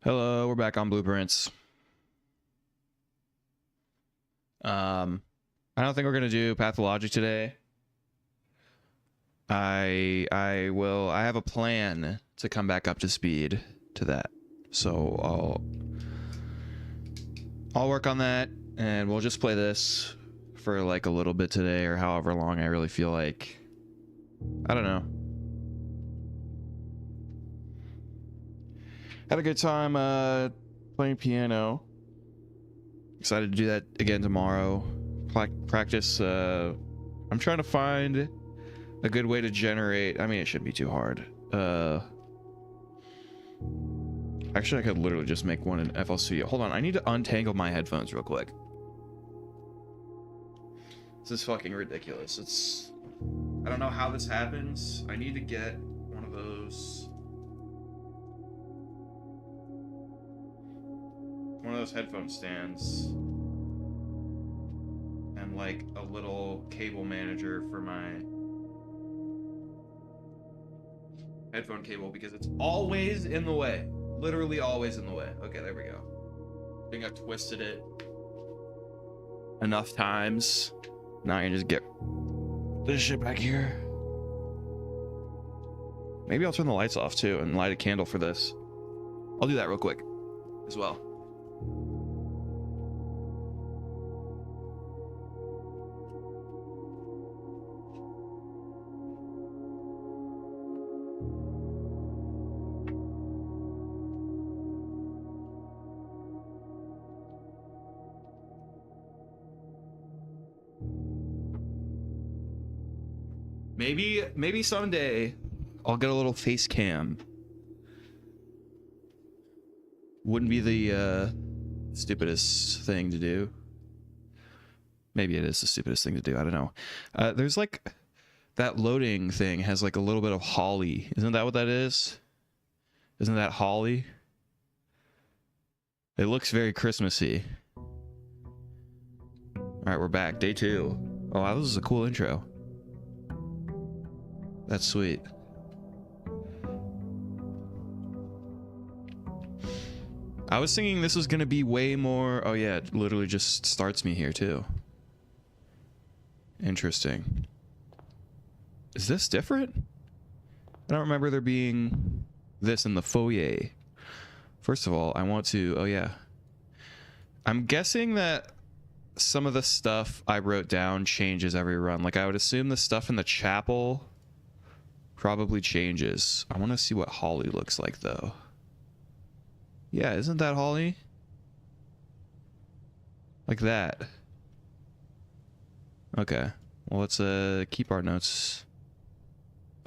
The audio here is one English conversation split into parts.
Hello, we're back on Blueprints. I don't think we're gonna do Pathologic today. I have a plan to come back up to speed to that. So I'll work on that and we'll just play this for like a little bit today or however long I really feel like. I don't know. Had a good time playing piano. Excited to do that again tomorrow. Practice. I'm trying to find a good way to generate. I mean, it shouldn't be too hard. Actually, I could literally just make one in FL Studio. Hold on, I need to untangle my headphones real quick. This is fucking ridiculous. I don't know how this happens. I need to get one of those headphone stands and like a little cable manager for my headphone cable because it's always in the way. Literally always in the way. Okay, there we go. I think I've twisted it enough times. Now I can just get this shit back here. Maybe I'll turn the lights off too and light a candle for this. I'll do that real quick as well. Maybe someday I'll get a little face cam. Wouldn't be the stupidest thing to do. Maybe it is the stupidest thing to do. I don't know. There's like that loading thing has like a little bit of holly. Isn't that what that is? Isn't that holly? It looks very Christmassy. All right, we're back. Day 2. Oh, wow, this is a cool intro. That's sweet. I was thinking this was gonna be way more. Oh yeah, it literally just starts me here too. Interesting. Is this different? I don't remember there being this in the foyer. First of all, I want to. Oh yeah. I'm guessing that some of the stuff I wrote down changes every run. Like I would assume the stuff in the chapel probably changes. I want to see what holly looks like though. Yeah, isn't that holly? Like that. Okay. Well, let's keep our notes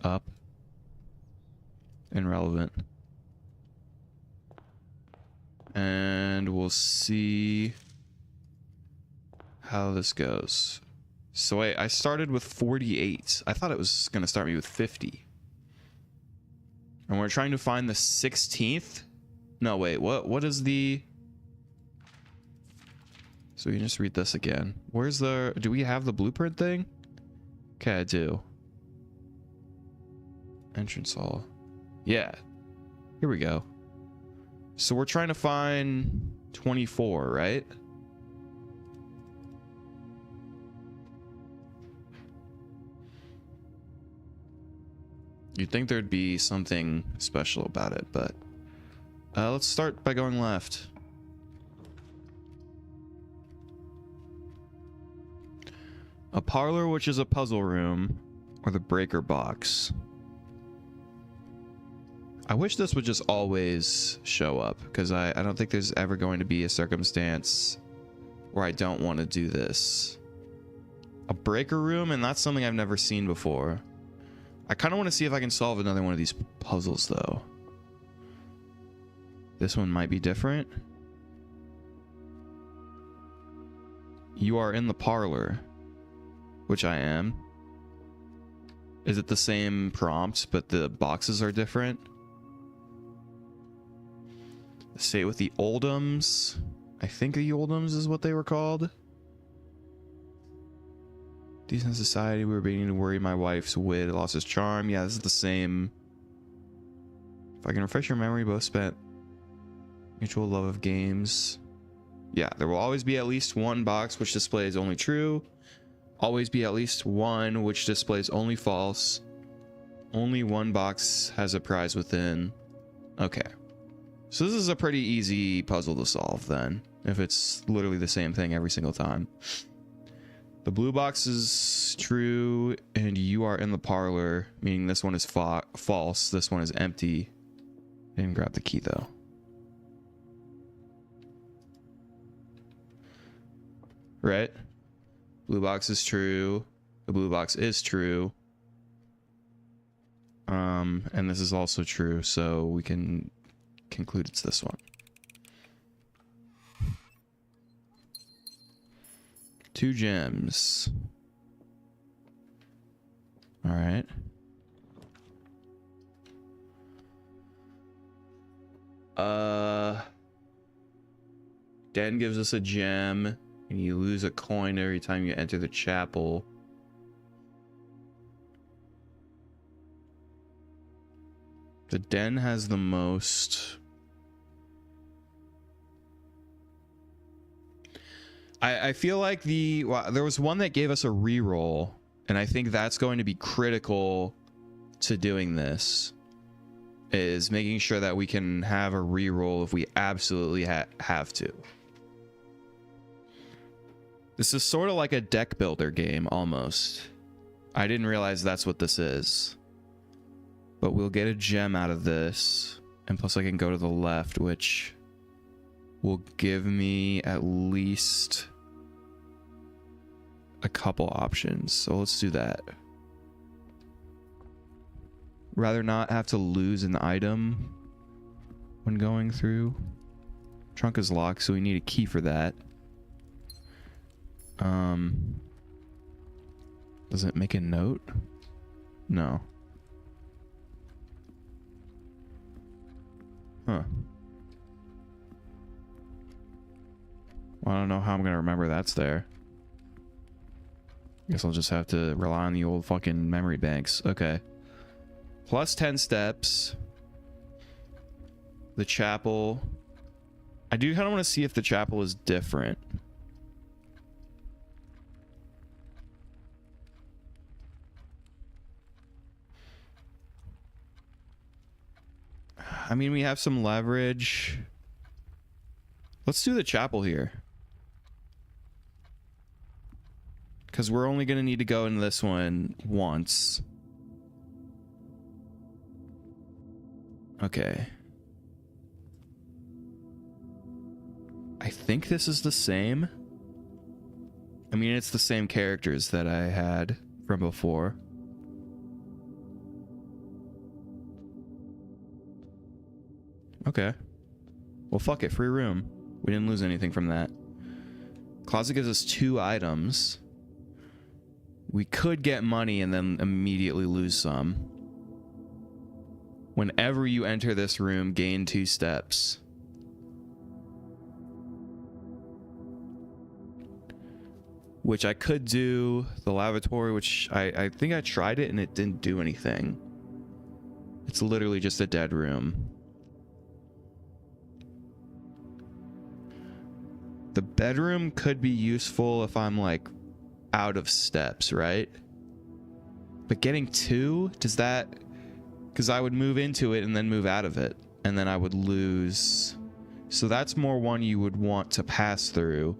up and relevant. And we'll see how this goes. So wait, I started with 48. I thought it was going to start me with 50. And we're trying to find the 16th. No, wait, what is the... So we can just read this again. Where's the... Do we have the blueprint thing? Okay, I do. Entrance hall. Yeah. Here we go. So we're trying to find 24, right? You'd think there'd be something special about it, but let's start by going left. A parlor, which is a puzzle room, or the breaker box. I wish this would just always show up, because I don't think there's ever going to be a circumstance where I don't want to do this. A breaker room, and that's something I've never seen before. I kind of want to see if I can solve another one of these puzzles, though. This one might be different. You are in the parlor, which I am. Is it the same prompt, but the boxes are different? Stay with the Oldhams. I think the Oldhams is what they were called. Decent society, we were beginning to worry my wife's wit lost its charm. Yeah, this is the same. If I can refresh your memory, both spent Mutual love of games. Yeah, there will always be at least one box which displays only true. Always be at least one which displays only false. Only one box has a prize within. Okay. So this is a pretty easy puzzle to solve then, if it's literally the same thing every single time. The blue box is true, and you are in the parlor, meaning this one is false. This one is empty. Didn't grab the key though. Right? Blue box is true. The blue box is true. And this is also true, so we can conclude it's this one. 2 gems. All right. Den gives us a gem, and you lose a coin every time you enter the chapel. The den has the most. I feel like there was one that gave us a reroll, and I think that's going to be critical to doing this. Is making sure that we can have a reroll if we absolutely have to. This is sort of like a deck builder game almost. I didn't realize that's what this is. But we'll get a gem out of this, and plus I can go to the left, which will give me at least a couple options. So let's do that. Rather not have to lose an item when going through. Trunk is locked, so we need a key for that. Does it make a note? No. Huh. Well, I don't know how I'm gonna remember that's there. Guess I'll just have to rely on the old fucking memory banks. Okay. Plus 10 steps. The chapel. I do kind of want to see if the chapel is different. I mean, we have some leverage. Let's do the chapel here. Because we're only going to need to go in this one once. Okay. I think this is the same. I mean, it's the same characters that I had from before. Okay. Well, fuck it. Free room. We didn't lose anything from that. Closet gives us 2 items. We could get money and then immediately lose some. Whenever you enter this room, gain 2 steps. Which I could do the lavatory, which I think I tried it and it didn't do anything. It's literally just a dead room. The bedroom could be useful if I'm like out of steps, right? But getting 2, does that... Because I would move into it and then move out of it. And then I would lose. So that's more one you would want to pass through.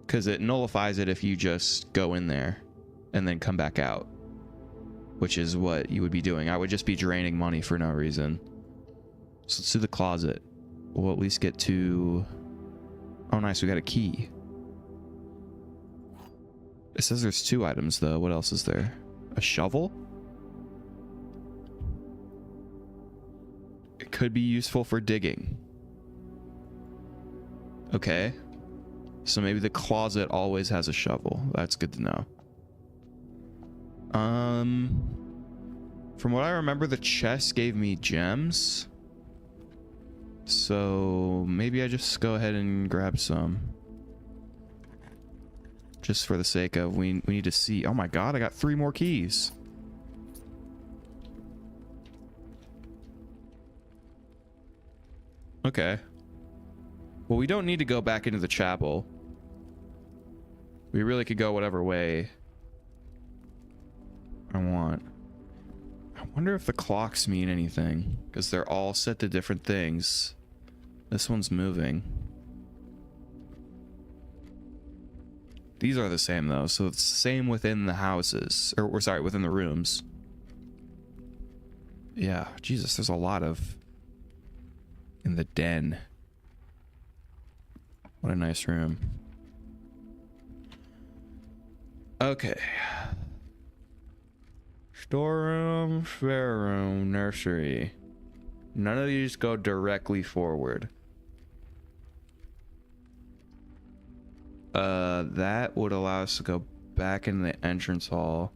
Because it nullifies it if you just go in there and then come back out. Which is what you would be doing. I would just be draining money for no reason. So let's do the closet. We'll at least get to... Oh, nice. We got a key. It says there's 2 items, though. What else is there? A shovel? It could be useful for digging. Okay. So maybe the closet always has a shovel. That's good to know. From what I remember, the chest gave me gems. So maybe I just go ahead and grab some. Just for the sake of, we need to see. Oh my god, I got 3 more keys. Okay. Well, we don't need to go back into the chapel. We really could go whatever way I want. I wonder if the clocks mean anything, because they're all set to different things. This one's moving. These are the same though, so it's the same within the houses, or sorry, within the rooms. Yeah, Jesus, there's a lot of in the den. What a nice room. Okay. Storeroom, spare room, nursery. None of these go directly forward. That would allow us to go back in the entrance hall.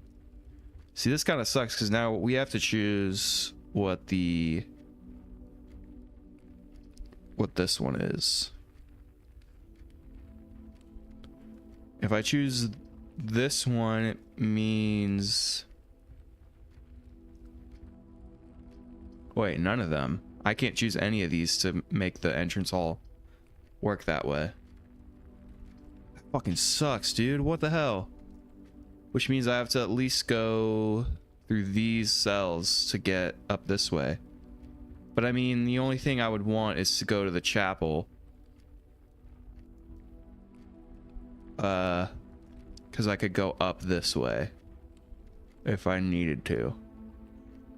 See, this kind of sucks because now we have to choose what this one is. If I choose this one, it means... Wait, none of them. I can't choose any of these to make the entrance hall work that way. That fucking sucks, dude. What the hell? Which means I have to at least go through these cells to get up this way. But I mean, the only thing I would want is to go to the chapel. Because I could go up this way if I needed to.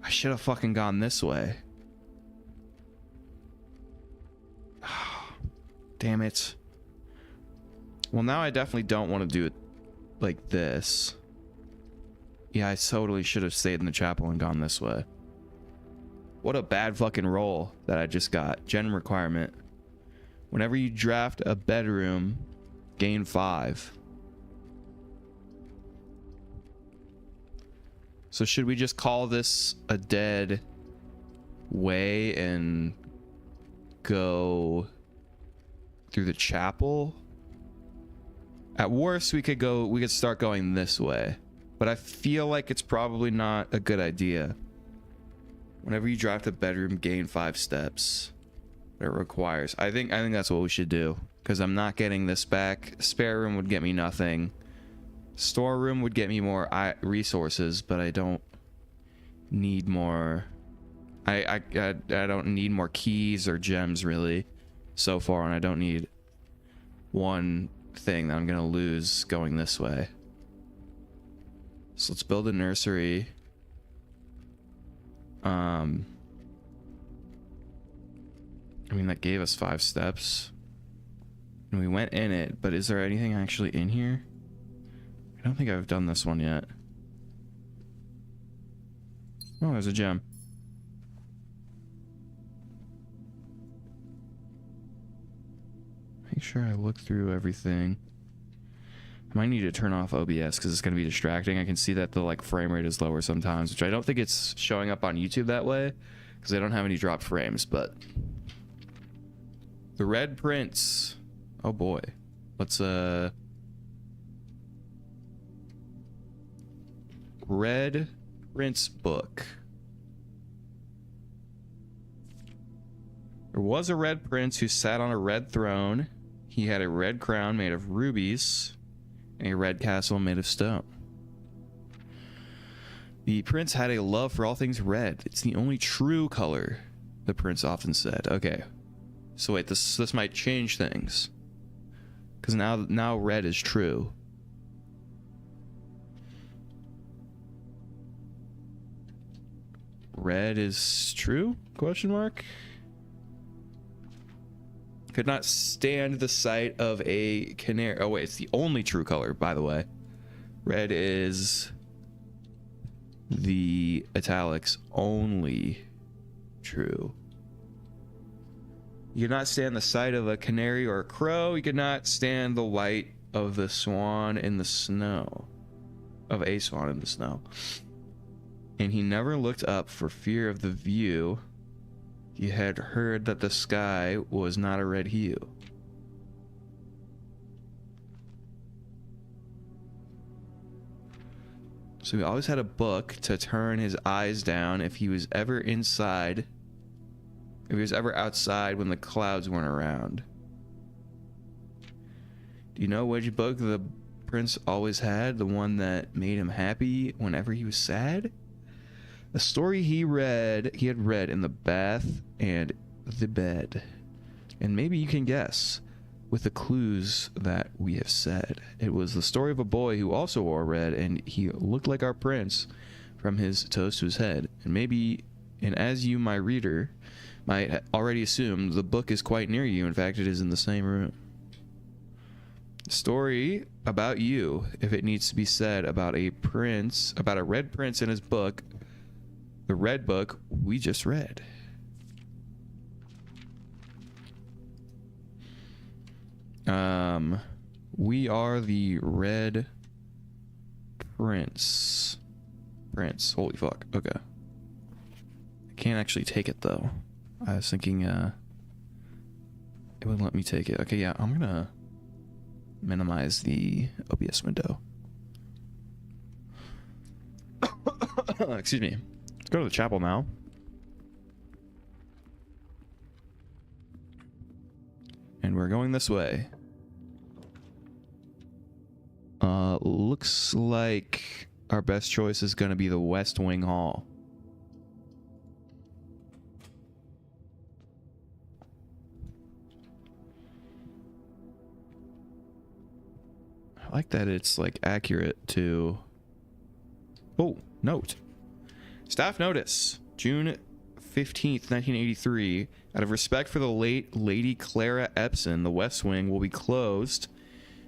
I should have fucking gone this way. Damn it. Well, now I definitely don't want to do it like this. Yeah, I totally should have stayed in the chapel and gone this way. What a bad fucking roll that I just got. Gen requirement. Whenever you draft a bedroom, gain 5. So should we just call this a dead way and go through the chapel? At worst, we could start going this way. But I feel like it's probably not a good idea. Whenever you draft a bedroom, gain 5 steps. It requires. I think that's what we should do. Because I'm not getting this back. Spare room would get me nothing. Storeroom would get me more resources, but I don't need more. I don't need more keys or gems really so far, and I don't need one thing that I'm gonna lose going this way. So let's build a nursery. I mean, that gave us 5 steps. And we went in it, but is there anything actually in here? I don't think I've done this one yet. Oh, there's a gem. Make sure I look through everything. I might need to turn off OBS because it's going to be distracting. I can see that the frame rate is lower sometimes, which I don't think it's showing up on YouTube that way because I don't have any dropped frames, but the Red Prince. Oh boy. Let's Red Prince book. There was a red prince who sat on a red throne. He had a red crown made of rubies and a red castle made of stone. The prince had a love for all things red. It's the only true color, the prince often said. Okay. So wait, this might change things. Because now red is true. Red is true? Question mark. Could not stand the sight of a canary. Oh wait, it's the only true color, by the way. Red is the italics only true. You could not stand the sight of a canary or a crow. You could not stand the light of the swan in the snow. Of a swan in the snow. And he never looked up for fear of the view. He had heard that the sky was not a red hue. So he always had a book to turn his eyes down if he was ever inside. If he was ever outside when the clouds weren't around. Do you know which book the prince always had? The one that made him happy whenever he was sad? A story he had read in the bath and the bed. And maybe you can guess with the clues that we have said. It was the story of a boy who also wore red, and he looked like our prince from his toes to his head. And as you, my reader, might already assume, the book is quite near you. In fact, it is in the same room. Story about you, if it needs to be said, about a red prince in his book, the red book we just read. We are the Red Prince. Holy fuck. Okay. I can't actually take it though. I was thinking it wouldn't let me take it. Okay, yeah, I'm gonna minimize the OBS window. Excuse me. Let's go to the chapel now. And we're going this way. Looks like our best choice is going to be the West Wing Hall. I like that it's like accurate to... Oh, note. Staff notice. June 15th, 1983. Out of respect for the late Lady Clara Epson, the West Wing will be closed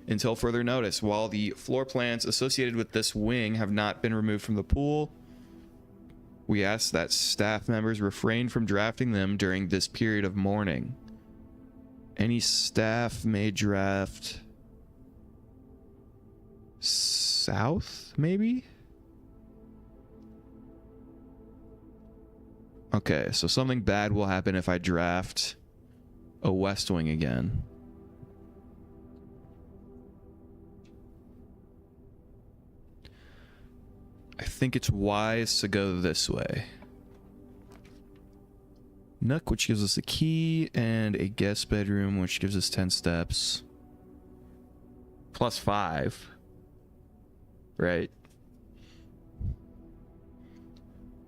until further notice. While the floor plans associated with this wing have not been removed from the pool, we ask that staff members refrain from drafting them during this period of mourning. Any staff may draft south, maybe? Okay, so something bad will happen if I draft a West Wing again. I think it's wise to go this way. Nook, which gives us a key, and a guest bedroom, which gives us 10 steps. Plus 5. Right.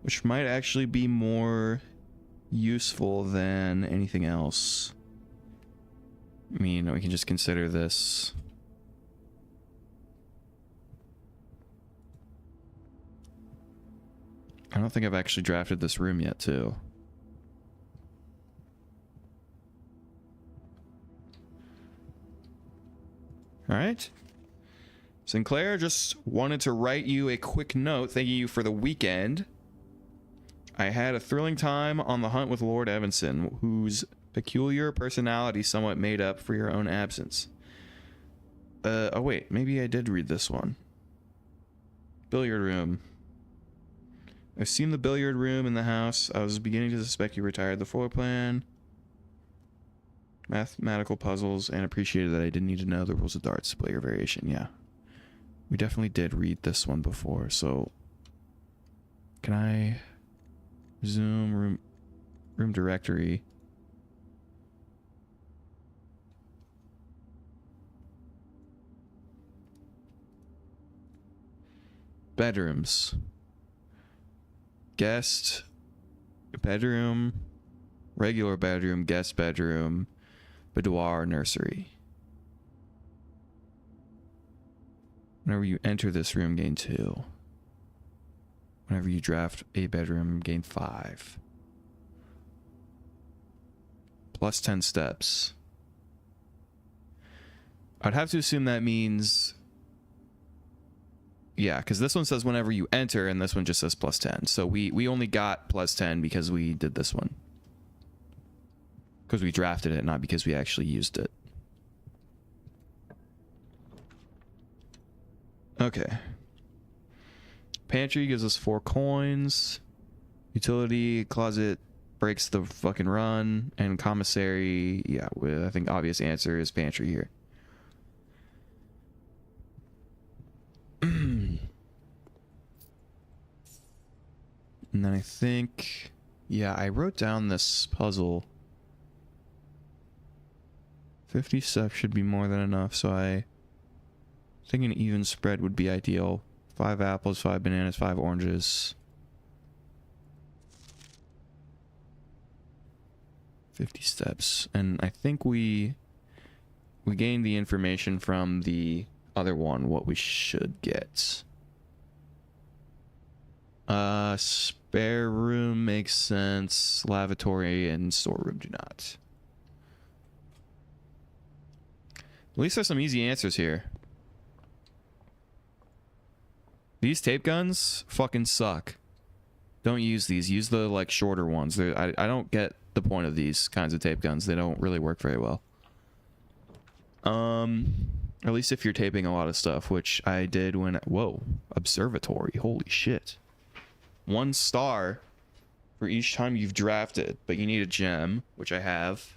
Which might actually be more useful than anything else. I mean, we can just consider this. I don't think I've actually drafted this room yet, too. All right. Sinclair, just wanted to write you a quick note thanking you for the weekend. I had a thrilling time on the hunt with Lord Evanson, whose peculiar personality somewhat made up for your own absence. Oh wait, maybe I did read this one. Billiard room. I've seen the billiard room in the house. I was beginning to suspect you retired the floor plan, mathematical puzzles, and appreciated that I didn't need to know the rules of darts to play your variation. Yeah. We definitely did read this one before, so can I zoom room directory? Bedrooms. Guest bedroom, regular bedroom, guest bedroom, boudoir, nursery. Whenever you enter this room, gain 2. Whenever you draft a bedroom, gain 5. Plus 10 steps. I'd have to assume that means... Yeah, because this one says whenever you enter, and this one just says plus 10. So we only got plus 10 because we did this one. Because we drafted it, not because we actually used it. Okay. Pantry gives us 4 coins. Utility closet breaks the fucking run. And commissary, yeah, I think obvious answer is pantry here. And then I think, yeah, I wrote down this puzzle. I 50 steps should be more than enough, so I think an even spread would be ideal. 5 apples, 5 bananas, 5 oranges. 50 steps. And I think we gained the information from the other one, what we should get. Spare room makes sense. Lavatory and storeroom do not. At least there's some easy answers here. These tape guns fucking suck. Don't use these. Use the like shorter ones. I don't get the point of these kinds of tape guns. They don't really work very well. At least if you're taping a lot of stuff, which I did when... Whoa. Observatory. Holy shit. 1 star for each time you've drafted, but you need a gem, which I have.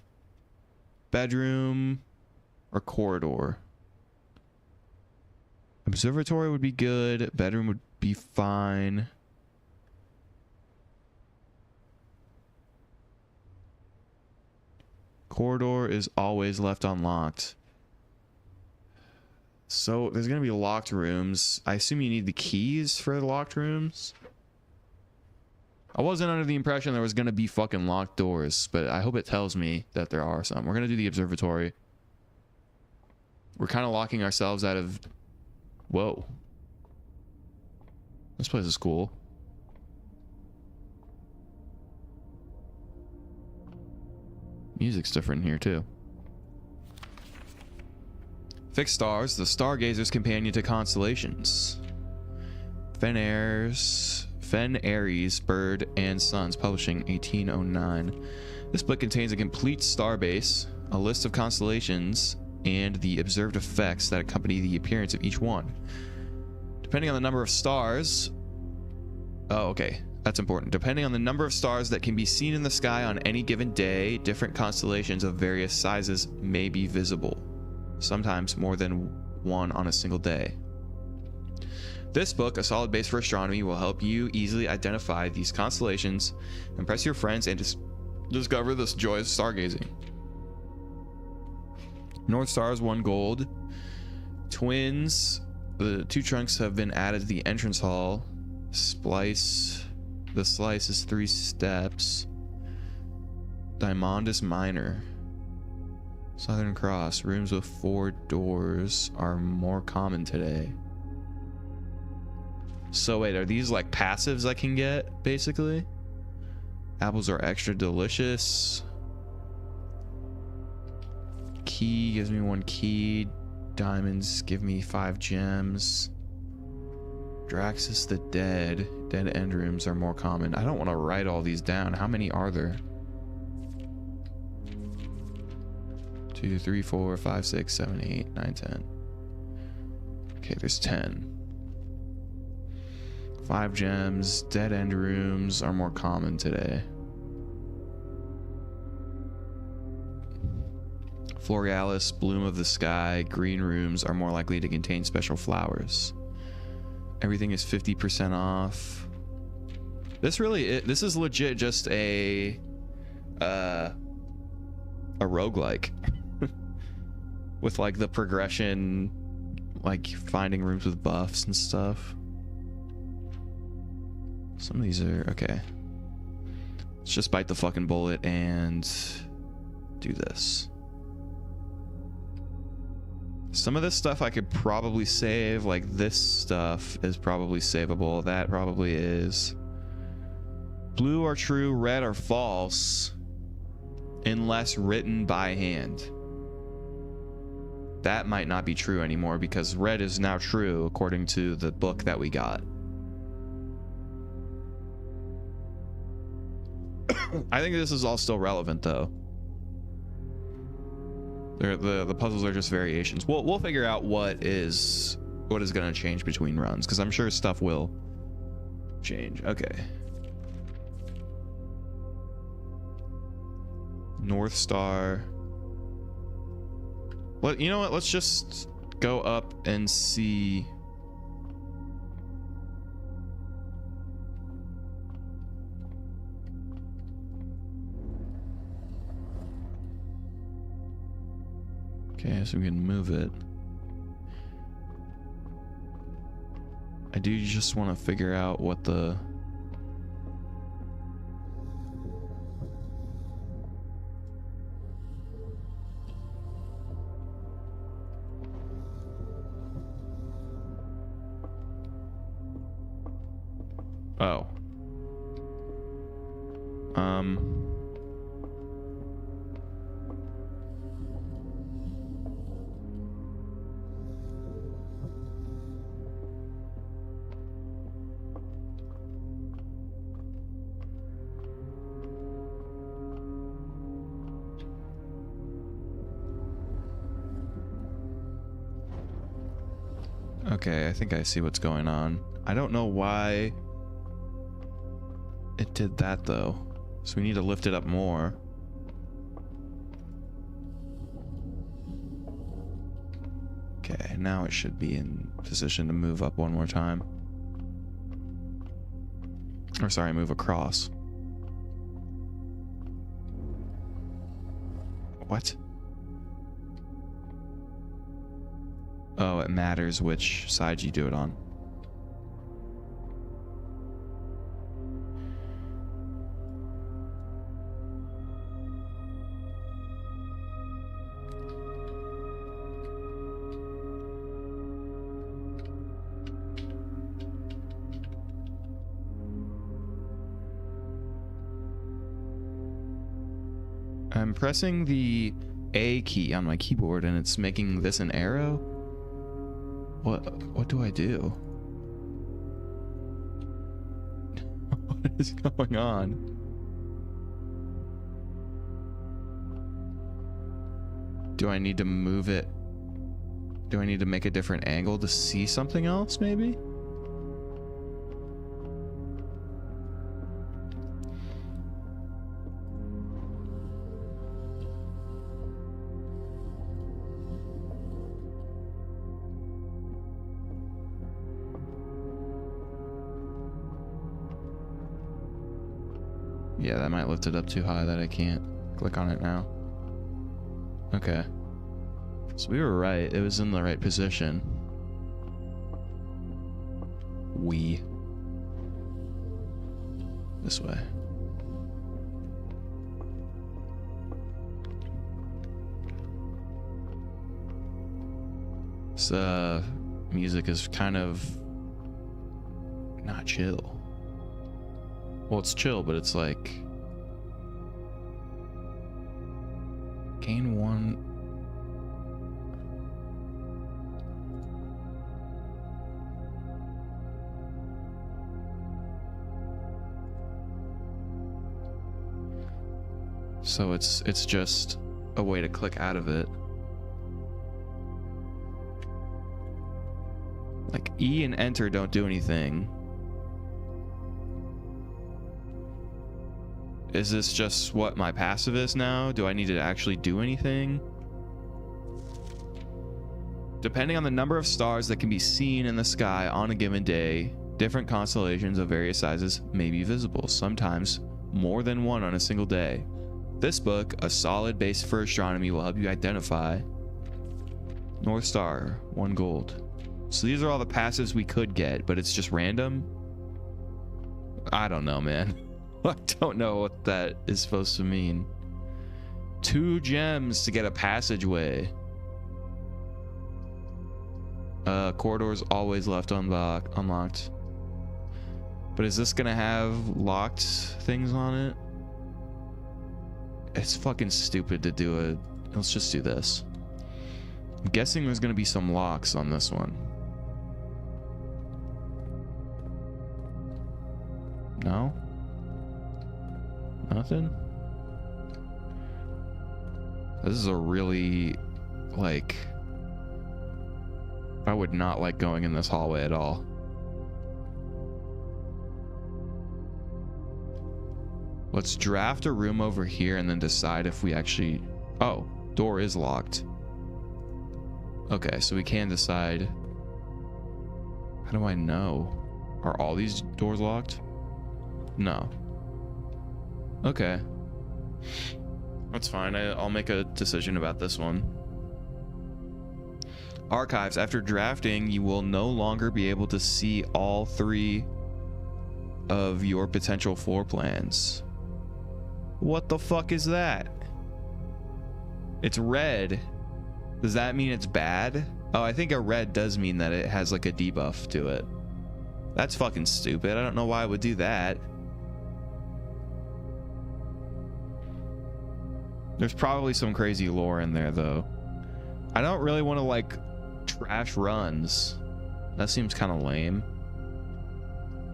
Bedroom or corridor. Observatory would be good. Bedroom would be fine. Corridor is always left unlocked. So there's going to be locked rooms. I assume you need the keys for the locked rooms. I wasn't under the impression there was going to be fucking locked doors, but I hope it tells me that there are some. We're going to do the observatory. We're kind of locking ourselves out of... Whoa. This place is cool. Music's different here, too. Fixed stars, the stargazer's companion to constellations. Fen Aries, Bird and Sons, publishing 1809. This book contains a complete starbase, a list of constellations, and the observed effects that accompany the appearance of each one. Depending on the number of stars... Oh, okay. That's important. Depending on the number of stars that can be seen in the sky on any given day, different constellations of various sizes may be visible. Sometimes more than one on a single day. This book, A Solid Base for Astronomy, will help you easily identify these constellations, impress your friends, and discover this joyous stargazing. North Stars, 1 gold. Twins, the 2 trunks have been added to the entrance hall. Splice, the slice is 3 steps. Diamondus Minor. Southern Cross, rooms with 4 doors are more common today. So wait, are these like passives I can get, basically? Apples are extra delicious. Key gives me 1 key. Diamonds give me 5 gems. Draxus the Dead. Dead end rooms are more common. I don't want to write all these down. How many are there? 2, 3, 4, 5, 6, 7, 8, 9, 10. Okay, there's 10. 5 gems. Dead end rooms are more common today. Floralis, bloom of the sky. Green rooms are more likely to contain special flowers. Everything is 50% off. This is legit just a roguelike. With like the progression, like finding rooms with buffs and stuff. Some of these are okay. Let's just bite the fucking bullet and do this. Some of this stuff I could probably save, like this stuff is probably savable. That probably is. Blue are true, red are false, unless written by hand. That might not be true anymore because red is now true according to the book that we got. I think this is all still relevant though. The puzzles are just variations. We'll figure out what is going to change between runs because I'm sure stuff will change. Okay. North Star. Well, you know what? Let's just go up and see. Okay, so we can move it. I do just want to figure out what the... Oh. Okay, I think I see what's going on. I don't know why it did that though. So we need to lift it up more. Okay, now it should be in position to move up one more time. Or sorry, move across. What? Oh, it matters which side you do it on. I'm pressing the A key on my keyboard and it's making this an arrow. What do I do? What is going on? Do I need to move it? Do I need to make a different angle to see something else, maybe? Yeah, that might lift it up too high that I can't click on it now. Okay. So we were right. It was in the right position. This way. This music is kind of not chill. Well, it's chill, but it's like gain one. So it's just a way to click out of it. Like E and enter don't do anything. Is this just what my passive is now? Do I need to actually do anything? Depending on the number of stars that can be seen in the sky on a given day, different constellations of various sizes may be visible, sometimes more than one on a single day. This book, a solid base for astronomy, will help you identify North Star, 1 gold. So these are all the passives we could get, but it's just random? I don't know, man. I don't know what that is supposed to mean. 2 gems to get a passageway. Corridors always left unlocked. But is this gonna have locked things on it? It's fucking stupid to do it. Let's just do this. I'm guessing there's gonna be some locks on this one. No? Nothing? This is a really, like, I would not like going in this hallway at all. Let's draft a room over here and then decide if we actually... Oh, door is locked. Okay, so we can decide. How do I know? Are all these doors locked? No. Okay. That's fine. I'll make a decision about this one. Archives. After drafting, you will no longer be able to see all 3 of your potential floor plans. What the fuck is that? It's red. Does that mean it's bad? Oh, I think a red does mean that it has like a debuff to it. That's fucking stupid. I don't know why I would do that. There's probably some crazy lore in there though. I don't really want to like trash runs. That seems kind of lame.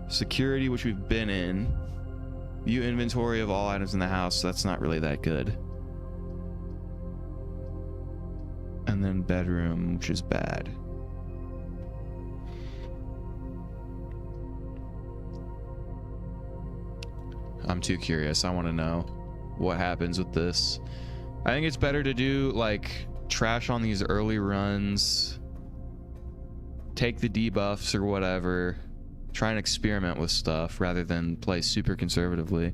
Security, which we've been in. View inventory of all items in the house. That's not really that good. And then bedroom, which is bad. I'm too curious. I want to know what happens with this. I think it's better to do like trash on these early runs, take the debuffs or whatever, try and experiment with stuff rather than play super conservatively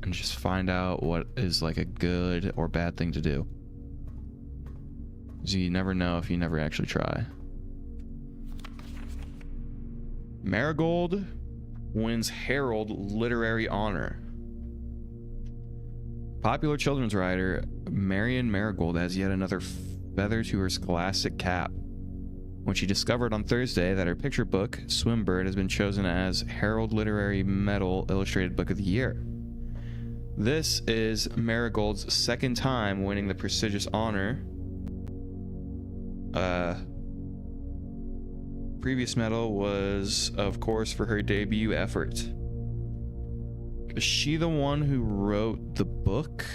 and just find out what is like a good or bad thing to do. So you never know if you never actually try. Marigold wins Herald Literary Honor. Popular children's writer Marion Marigold has yet another feather to her scholastic cap when she discovered on Thursday that her picture book, Swimbird, has been chosen as Herald Literary Medal Illustrated Book of the Year. This is Marigold's second time winning the prestigious honor. Previous medal was, of course, for her debut effort. Is she the one who wrote the book?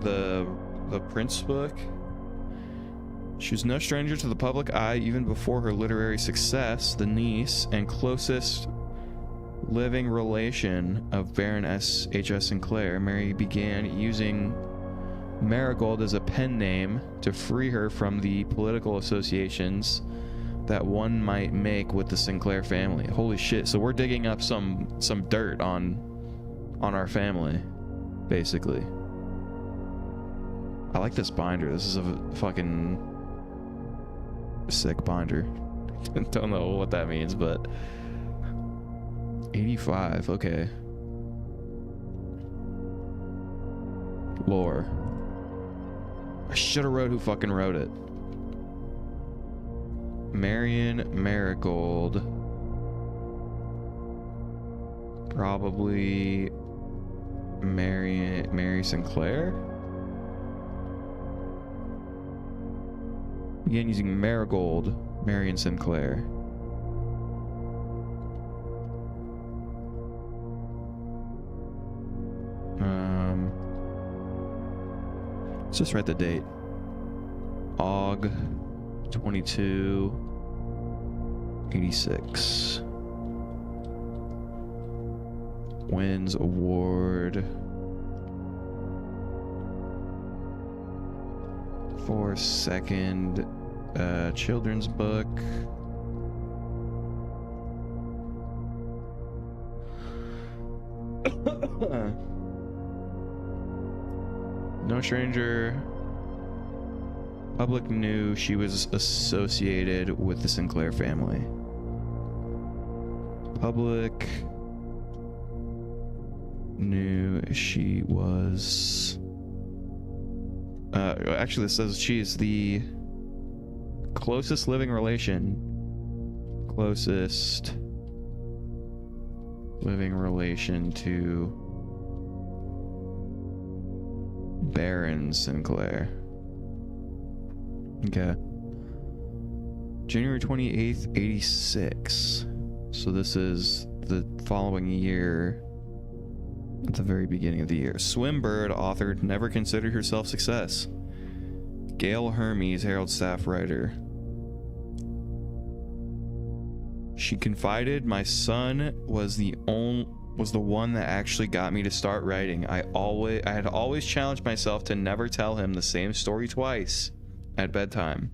The Prince book? She was no stranger to the public eye even before her literary success. The niece and closest living relation of Baroness H.S. Sinclair, Mary began using Marigold as a pen name to free her from the political associations that one might make with the Sinclair family. Holy shit, so we're digging up some dirt on our family, basically. I like this binder. This is a fucking sick binder. Don't know what that means, but 85, okay. Lore. I should have wrote who fucking wrote it. Marion Marigold. Probably Mary Sinclair? Again, using Marigold, Marion Sinclair. Let's just write the date. Aug 2286. Wins award for second children's book. No stranger. Public knew she was associated with the Sinclair family. Public knew she was... actually, this says she is the closest living relation. Closest living relation to Baron Sinclair. Okay. January 28th, 86. So this is the following year, at the very beginning of the year. Swimbird, author, never considered herself success. Gail Hermes, Herald staff writer. She confided, my son was the one that actually got me to start writing. I had always challenged myself to never tell him the same story twice at bedtime.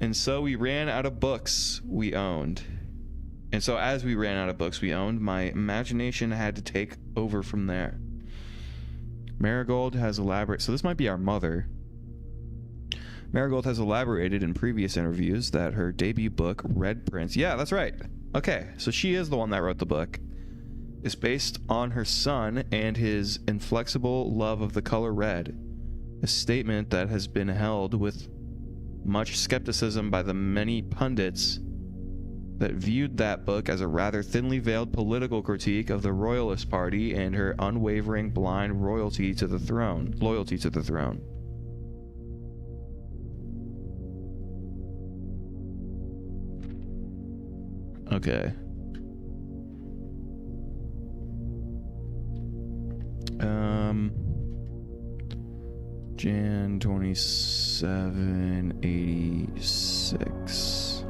And so we ran out of books we owned. And so as we ran out of books we owned, my imagination had to take over from there. Marigold has elaborated. So this might be our mother. Marigold has elaborated in previous interviews that her debut book, Red Prince. Yeah, that's right. Okay, so she is the one that wrote the book. Is based on her son and his inflexible love of the color red. A statement that has been held with much skepticism by the many pundits that viewed that book as a rather thinly veiled political critique of the Royalist Party and her unwavering blind loyalty to the throne. Okay. Jan 2786.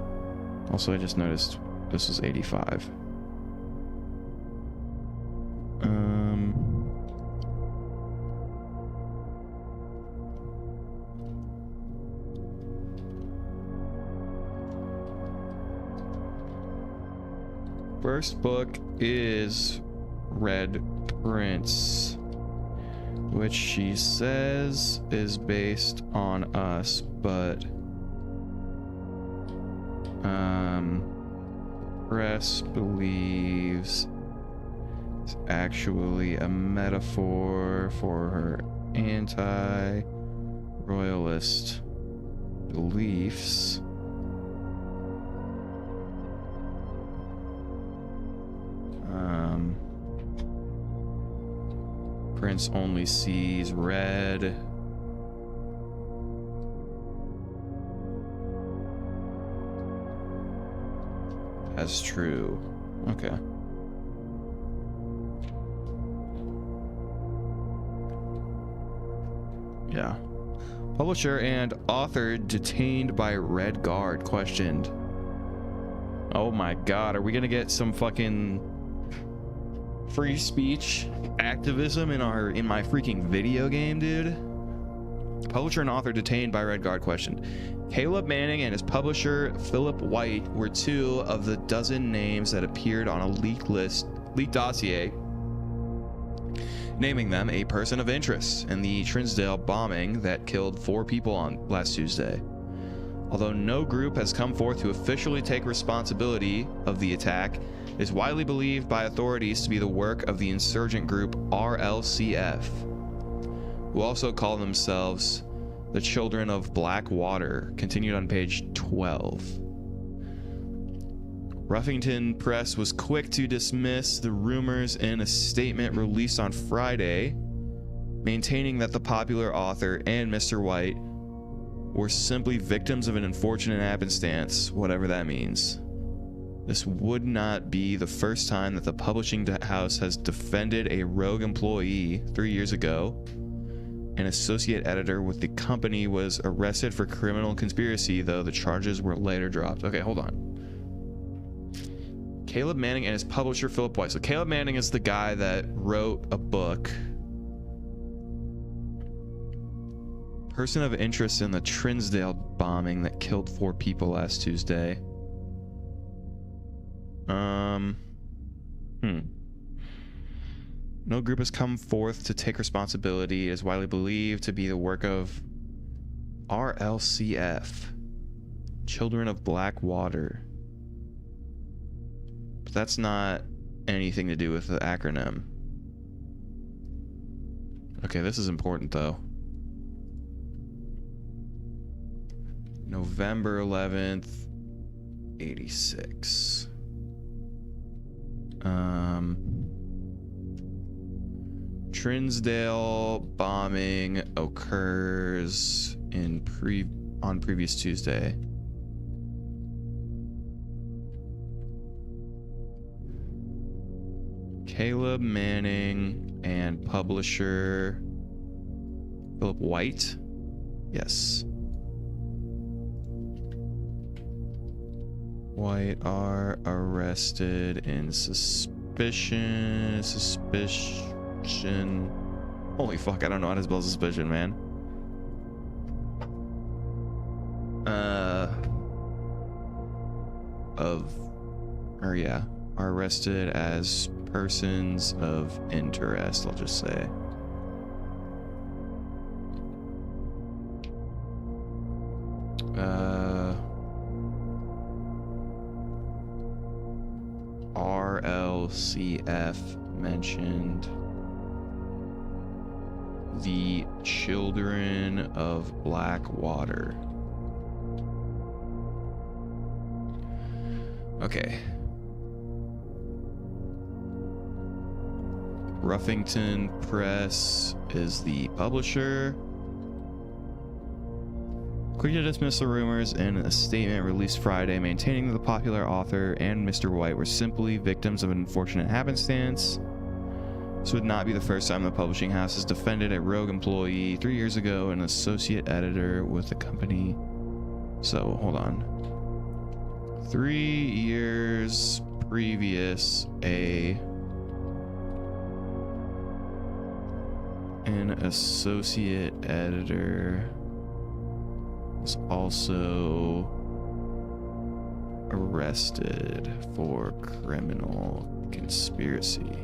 Also, I just noticed this was 85. First book is Red Prince, which she says is based on us, but press believes it's actually a metaphor for her anti-royalist beliefs. Prince only sees red. That's true. Okay. Yeah. Publisher and author detained by Red Guard questioned. Oh my god, are we gonna get some fucking free speech activism in my freaking video game, dude? Publisher and author detained by Red Guard questioned. Caleb Manning and his publisher Philip White were two of the dozen names that appeared on a leaked dossier, naming them a person of interest in the Trinsdale bombing that killed 4 people on last Tuesday. Although no group has come forth to officially take responsibility of the attack, it is widely believed by authorities to be the work of the insurgent group RLCF, who also call themselves the Children of Blackwater, continued on page 12. Ruffington Press was quick to dismiss the rumors in a statement released on Friday, maintaining that the popular author and Mr. White were simply victims of an unfortunate happenstance, whatever that means. This would not be the first time that the publishing house has defended a rogue employee. 3 years ago, an associate editor with the company was arrested for criminal conspiracy, though the charges were later dropped. Okay, hold on. Caleb Manning and his publisher Philip White. So Caleb Manning is the guy that wrote a book, person of interest in the Trinsdale bombing that killed 4 people last Tuesday. No group has come forth to take responsibility. It is widely believed to be the work of RLCF, Children of Blackwater. But that's not anything to do with the acronym. Okay, this is important though. November 11th, 86. Trinsdale bombing occurs on previous Tuesday. Caleb Manning and publisher Philip White. Yes. White are arrested in suspicion. Holy fuck, I don't know how to spell suspicion, man. Are arrested as persons of interest, I'll just say. AF mentioned the Children of Blackwater. Okay. Ruffington Press is the publisher. Quick to dismiss the rumors in a statement released Friday, maintaining that the popular author and Mr. White were simply victims of an unfortunate happenstance. This would not be the first time the publishing house has defended a rogue employee. 3 years ago, an associate editor with the company. So, hold on. 3 years previous, an associate editor was also arrested for criminal conspiracy.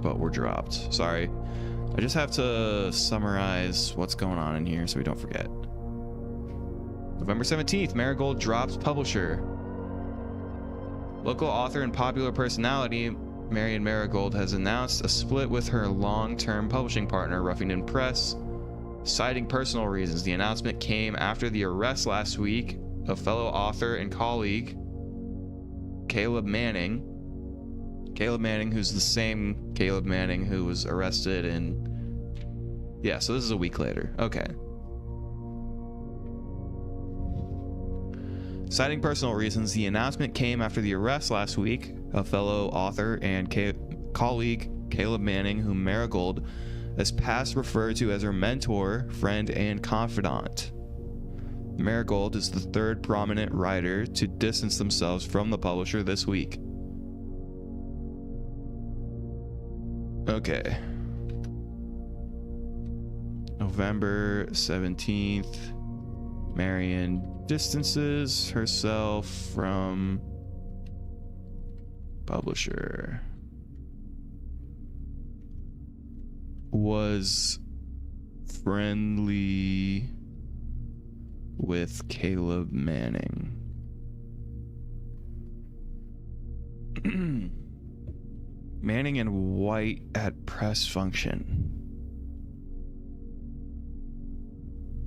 But we're dropped. Sorry. I just have to summarize what's going on in here so we don't forget. November 17th, Marigold drops publisher. Local author and popular personality Marion Marigold has announced a split with her long-term publishing partner, Ruffington Press, citing personal reasons. The announcement came after the arrest last week of fellow author and colleague Caleb Manning. Caleb Manning, who's the same Caleb Manning who was arrested in... Yeah, so this is a week later. Okay. Citing personal reasons, the announcement came after the arrest last week of fellow author and colleague Caleb Manning, whom Marigold has past referred to as her mentor, friend, and confidant. Marigold is the third prominent writer to distance themselves from the publisher this week. Okay. November 17th, Marion distances herself from publisher. Was friendly with Caleb Manning. Manning and White at press function.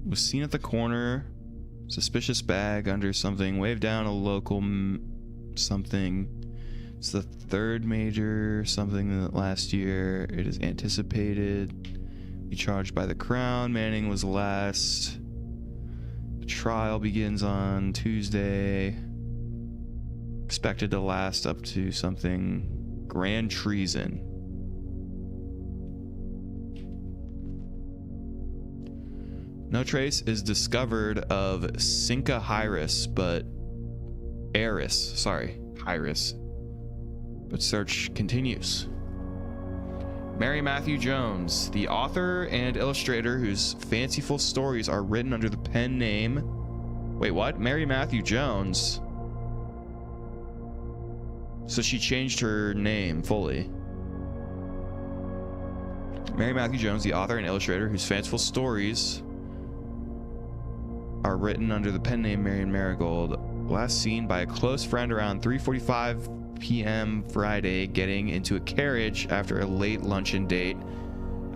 Was seen at the corner. Suspicious bag under something. Waved down a local something. It's the third major something that last year. It is anticipated. Be charged by the Crown. Manning was last. The trial begins on Tuesday. Expected to last up to something. Grand treason. No trace is discovered of Cinca Hyris, but Hyris. But search continues. Mary Matthew Jones, the author and illustrator whose fanciful stories are written under the pen name... Wait, what? Mary Matthew Jones? So she changed her name fully. Mary Matthew Jones, the author and illustrator whose fanciful stories are written under the pen name Marion Marigold, last seen by a close friend around 3:45 p.m. Friday, getting into a carriage after a late luncheon date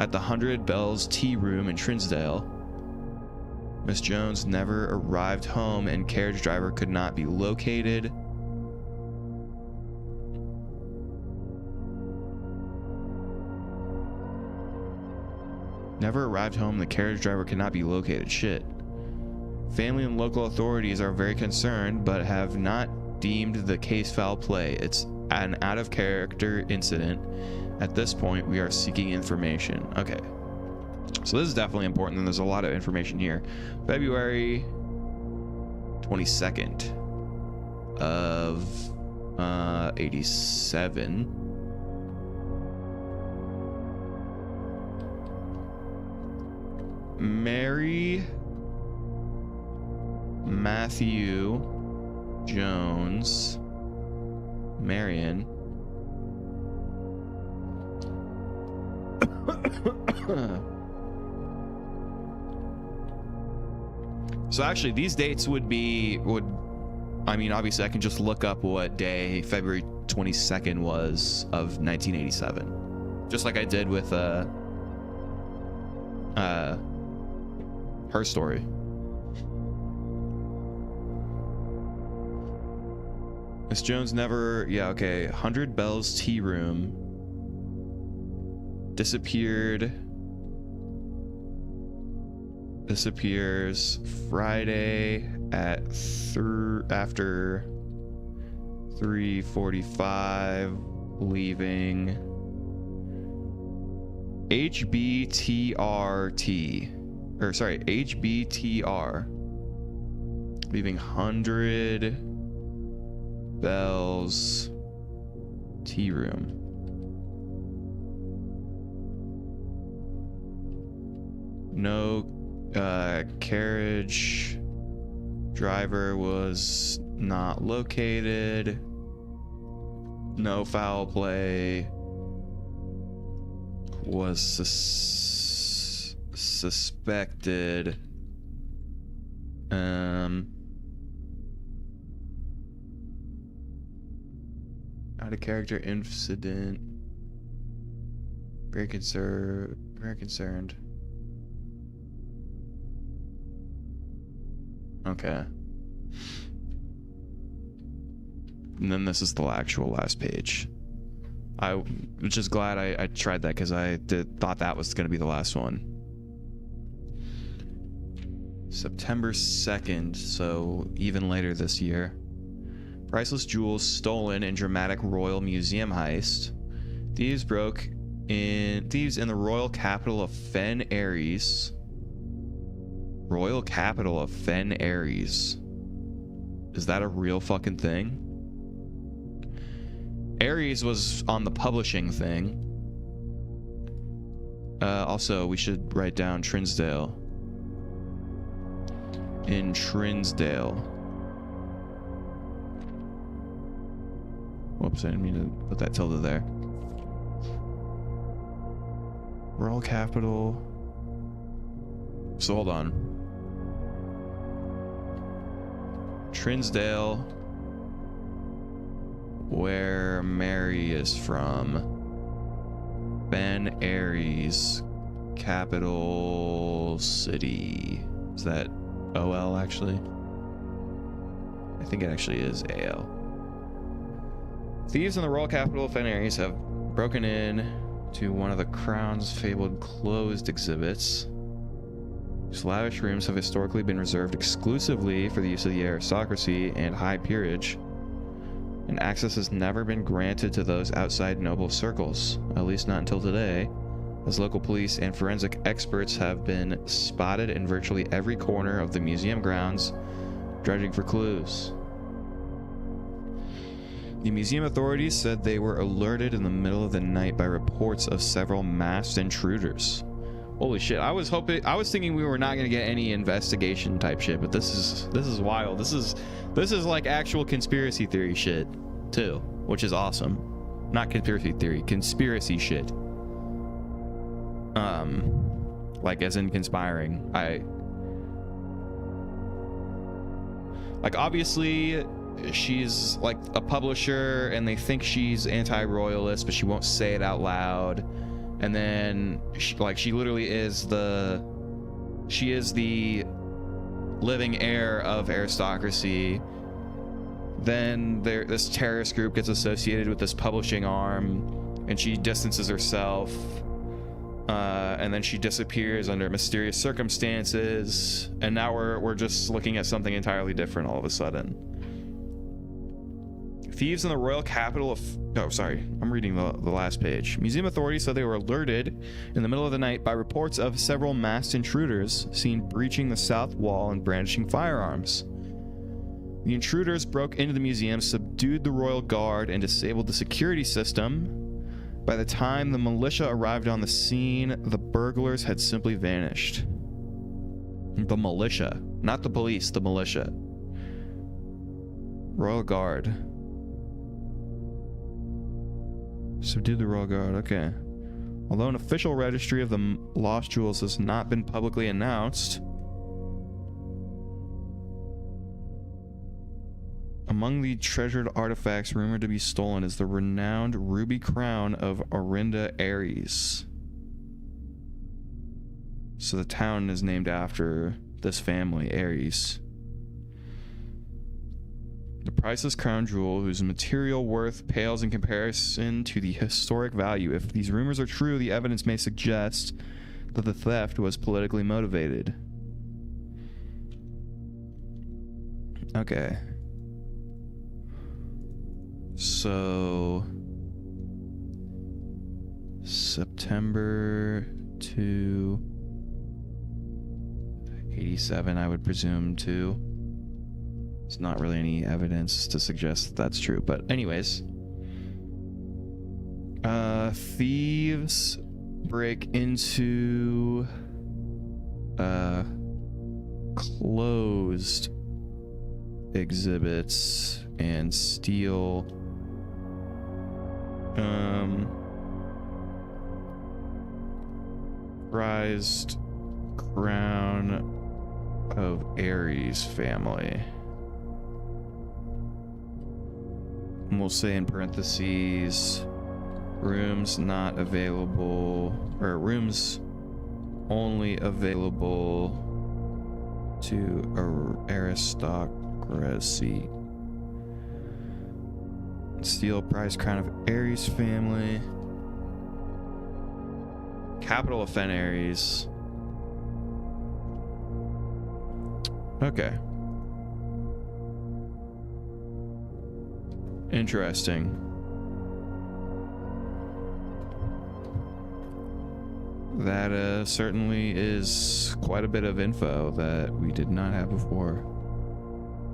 at the 100 Bells Tea Room in Trinsdale. Miss Jones never arrived home and carriage driver could not be located. Never arrived home, the carriage driver cannot be located. Shit. Family and local authorities are very concerned, but have not deemed the case foul play. It's an out-of-character incident. At this point, we are seeking information. Okay. So this is definitely important, and there's a lot of information here. February 22nd of 87. Mary Matthew Jones, Marion, So actually, these dates would I mean, obviously, I can just look up what day February 22nd was of 1987, just like I did with Her Story. Miss Jones never, yeah, okay. 100 Bells Tea Room disappears Friday at after 3:45, leaving HBTR, leaving 100 Bells Tea Room. No carriage driver was not located. No foul play was suspected. Out of character incident. Very concerned. Okay. And then this is the actual last page. I'm just glad I tried that, because I thought that was going to be the last one. September 2nd, so even later this year. Priceless jewels stolen in dramatic Royal Museum heist. Thieves in the royal capital of Fen Ares. Royal capital of Fen Ares. Is that a real fucking thing? Ares was on the publishing thing. Also, we should write down Trinsdale. In Trinsdale. Whoops, I didn't mean to put that tilde there. Royal capital. So hold on. Trinsdale, where Mary is from. Fen Ares, capital city. Is that OL actually? I think it actually is AL. Thieves in the royal capital of Fen Ares have broken in to one of the Crown's fabled closed exhibits. These lavish rooms have historically been reserved exclusively for the use of the aristocracy and high peerage, and access has never been granted to those outside noble circles, at least not until today, as local police and forensic experts have been spotted in virtually every corner of the museum grounds, dredging for clues. The museum authorities said they were alerted in the middle of the night by reports of several masked intruders. Holy shit, I was thinking we were not going to get any investigation type shit, but this is wild. This is like actual conspiracy theory shit too, which is awesome. Not conspiracy theory, conspiracy shit. Like as in conspiring. Like obviously she's like a publisher and they think she's anti-royalist, but she won't say it out loud. And then she literally is the living heir of aristocracy. Then this terrorist group gets associated with this publishing arm, and she distances herself. And then she disappears under mysterious circumstances. And now we're just looking at something entirely different all of a sudden. Thieves in the royal capital of... Oh, sorry. I'm reading the last page. Museum authorities said they were alerted in the middle of the night by reports of several masked intruders seen breaching the south wall and brandishing firearms. The intruders broke into the museum, subdued the royal guard, and disabled the security system. By the time the militia arrived on the scene, the burglars had simply vanished. The militia. Not the police, the militia. Royal Guard. Subdued the royal guard, okay. Although an official registry of the lost jewels has not been publicly announced, Among the treasured artifacts rumored to be stolen is the renowned ruby crown of Orinda Aries. So the town is named after this family, Aries. The priceless crown jewel, whose material worth pales in comparison to the historic value. If these rumors are true, the evidence may suggest that the theft was politically motivated. Okay. So September to 87, I would presume, too. There's not really any evidence to suggest that that's true, but anyways. Thieves break into closed exhibits and steal prized crown of Aries family. And we'll say in parentheses, rooms not available, or rooms only available to aristocracy. Steal prize crown of Aries family. Capital of Fen Aries. Okay. Interesting. That certainly is quite a bit of info that we did not have before.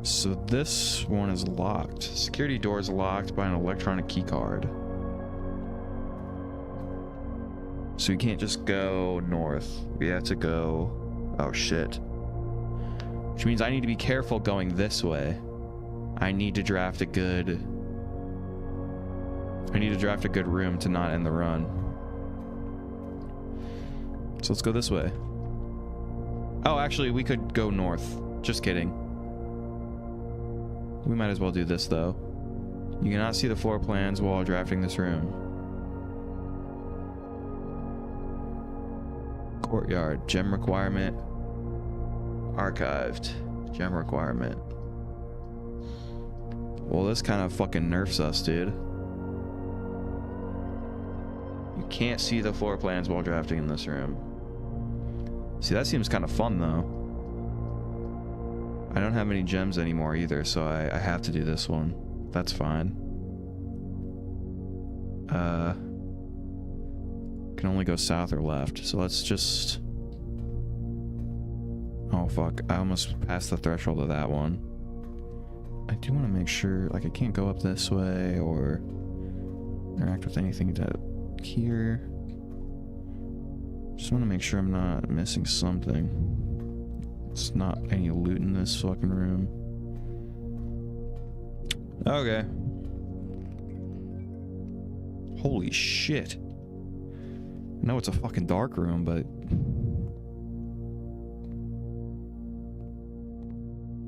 So this one is locked. Security door is locked by an electronic key card. So we can't just go north. We have to go... Oh shit. Which means I need to be careful going this way. I need to draft a good room to not end the run. So let's go this way. Oh, actually, we could go north. Just kidding. We might as well do this, though. You cannot see the floor plans while drafting this room. Courtyard. Gem requirement. Archived. Gem requirement. Well, this kind of fucking nerfs us, dude. You can't see the floor plans while drafting in this room. See, that seems kind of fun, though. I don't have any gems anymore either, so I have to do this one. That's fine. Can only go south or left, so let's just... Oh, fuck. I almost passed the threshold of that one. I do want to make sure, like, I can't go up this way or interact with anything here. Just want to make sure I'm not missing something. It's not any loot in this fucking room. Okay. Holy shit. I know it's a fucking dark room, but...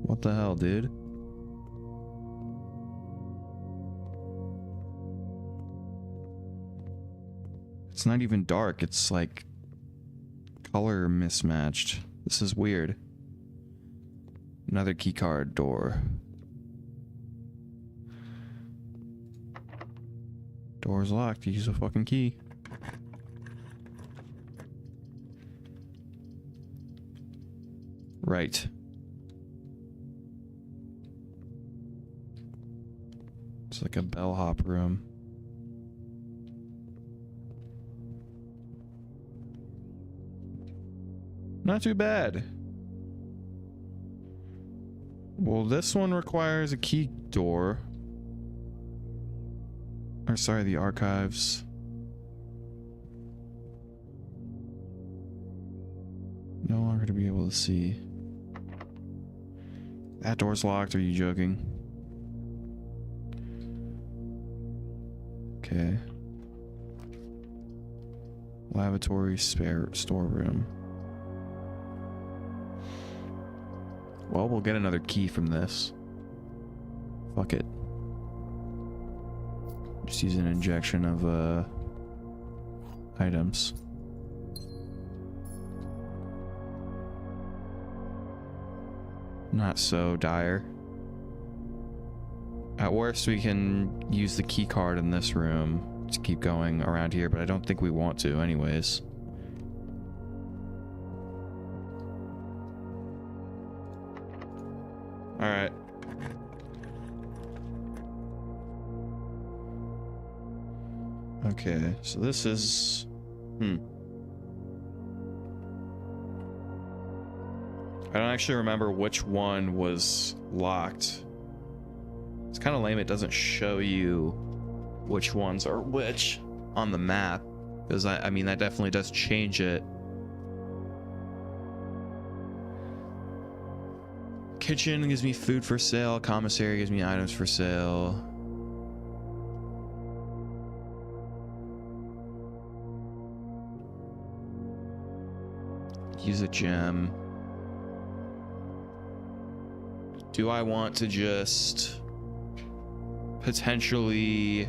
What the hell, dude? It's not even dark, it's like color mismatched. This is weird. Another keycard door. Door's locked. Use a fucking key. Right. It's like a bellhop room. Not too bad. Well, this one requires a key door. Or sorry, the archives. No longer to be able to see. That door's locked, are you joking? Okay. Lavatory storeroom. Well, we'll get another key from this. Fuck it. Just use an injection of items. Not so dire. At worst, we can use the key card in this room to keep going around here, but I don't think we want to anyways. Alright. Okay, so this is... I don't actually remember which one was locked. It's kind of lame it doesn't show you which ones are which on the map. Because, I mean, that definitely does change it. Kitchen gives me food for sale. Commissary gives me items for sale. Use a gem. Do I want to just potentially...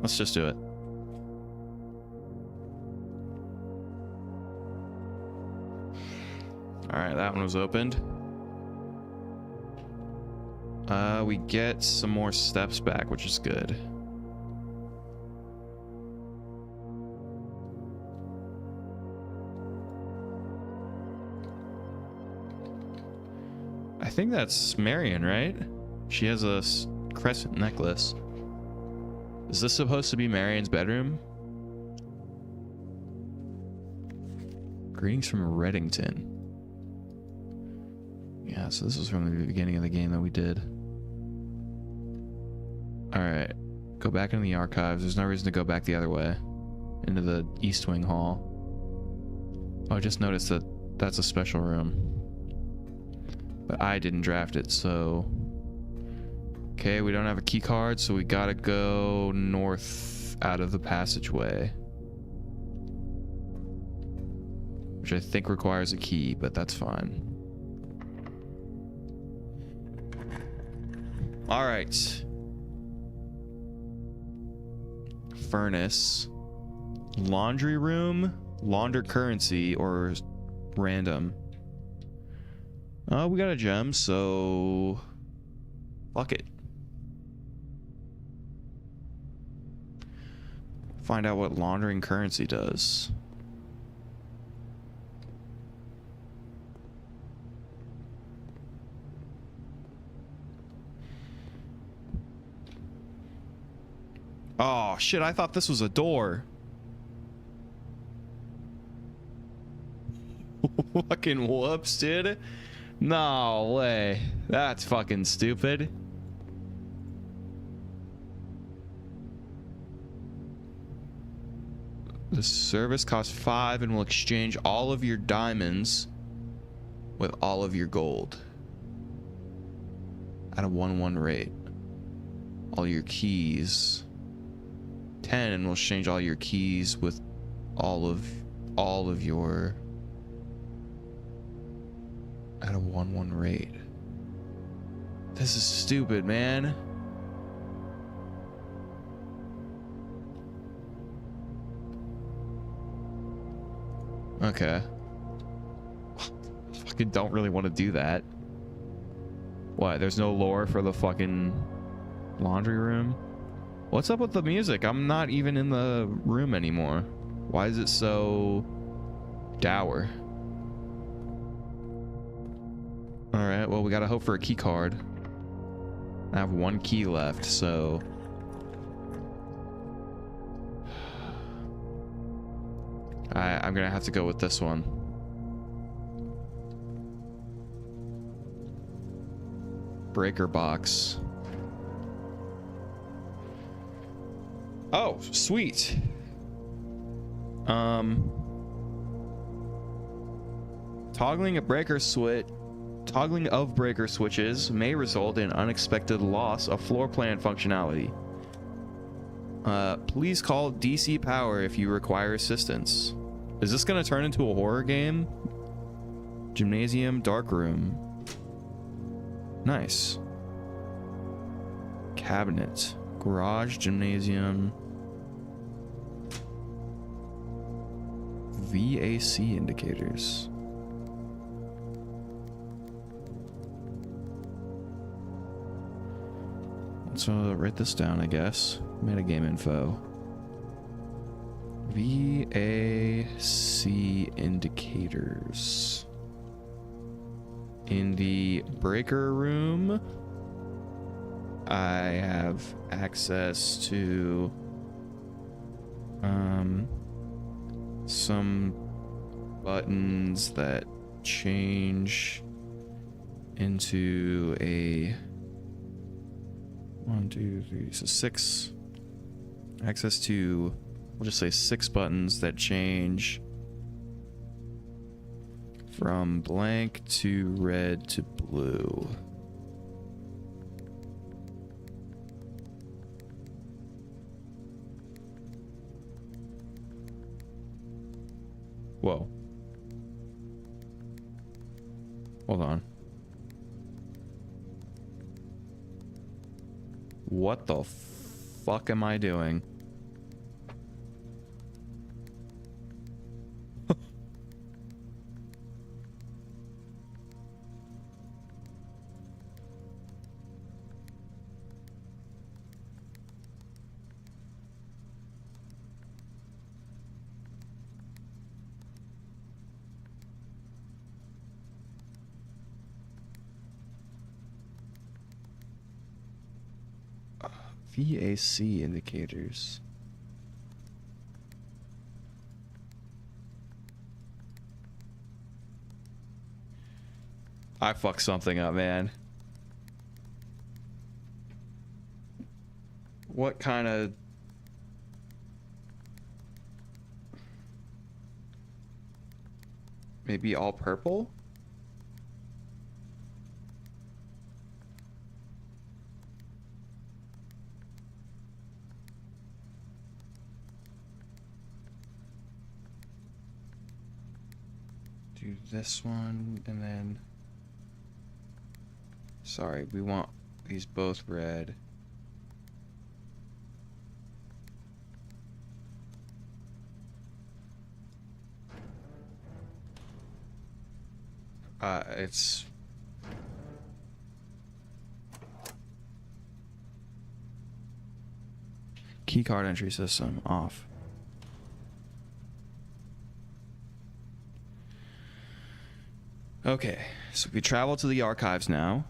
Let's just do it. Alright, that one was opened. We get some more steps back, which is good. I think that's Marion, right? She has a crescent necklace. Is this supposed to be Marion's bedroom? Greetings from Reddington. Yeah, so this was from the beginning of the game that we did. Alright. Go back into the archives. There's no reason to go back the other way. Into the East Wing Hall. Oh, I just noticed that that's a special room. But I didn't draft it, so... Okay, we don't have a key card, so we gotta go north out of the passageway. Which I think requires a key, but that's fine. Alright. Furnace. Laundry room. Launder currency or random. We got a gem, so... Fuck it. Find out what laundering currency does. Oh, shit, I thought this was a door. Fucking whoops, dude. No way. That's fucking stupid. The service costs 5 and will exchange all of your diamonds with all of your gold at a 1-1 rate. All your keys 10 and will exchange all your keys with all of your at a 1-1 rate. This is stupid, man. Okay. Fucking don't really want to do that. What? There's no lore for the fucking laundry room? What's up with the music? I'm not even in the room anymore. Why is it so dour? Alright, well, we gotta hope for a key card. I have 1 key left, so... I'm gonna have to go with this one. Breaker box. Oh, sweet. Toggling of breaker switches may result in unexpected loss of floor plan functionality. Please call DC Power if you require assistance. Is this gonna turn into a horror game? Gymnasium, dark room. Nice. cabinet. Garage, gymnasium. VAC indicators. Let's write this down, I guess. Metagame info. VAC indicators. In the breaker room, I have access to some buttons that change into a 1, 2, 3, so 6. Access to, we'll just say 6 buttons that change from blank to red to blue. Whoa. Hold on. What the fuck am I doing? VAC indicators. I fucked something up, man. What kind of... Maybe all purple? Do this one and then... Sorry, we want these both red. It's... Keycard entry system off. Okay, so we travel to the archives now.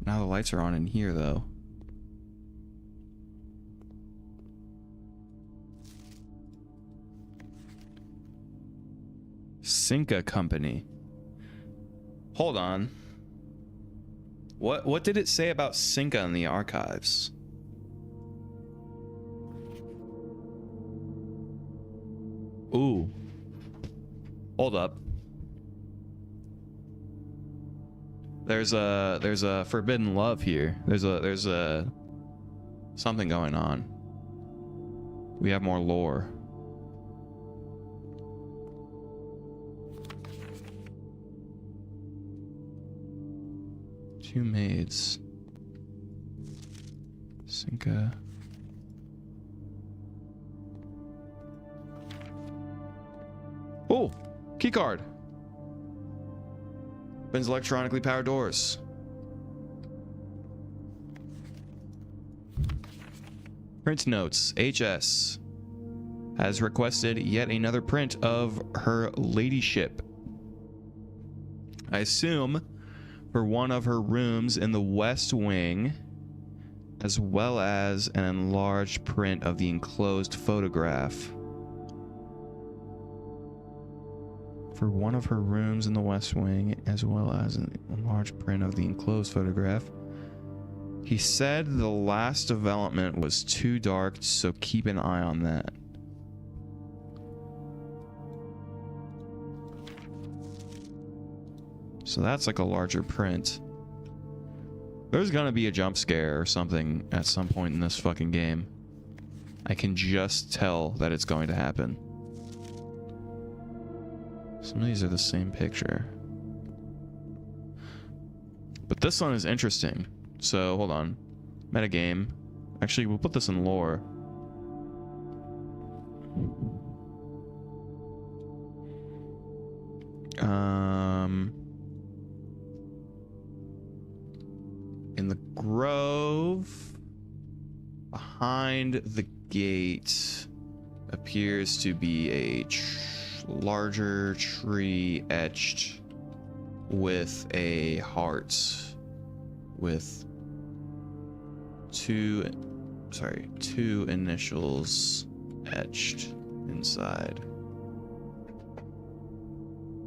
Now the lights are on in here, though. Cinca Company. Hold on. What did it say about Cinca in the archives? Ooh. Hold up. There's a forbidden love here. There's a something going on. We have more lore. Two maids. Cinca. Oh, keycard. Opens electronically powered doors. Print notes. HS has requested yet another print of her ladyship. I assume for one of her rooms in the West Wing, as well as an enlarged print of the enclosed photograph. For one of her rooms in the West Wing, as well as an enlarged print of the enclosed photograph. He said the last development was too dark, so keep an eye on that. So that's like a larger print. There's gonna be a jump scare or something at some point in this fucking game. I can just tell that it's going to happen. Some of these are the same picture. But this one is interesting. So, hold on. Metagame. Actually, we'll put this in lore. In the grove, behind the gate, appears to be a larger tree etched with a heart with two initials etched inside.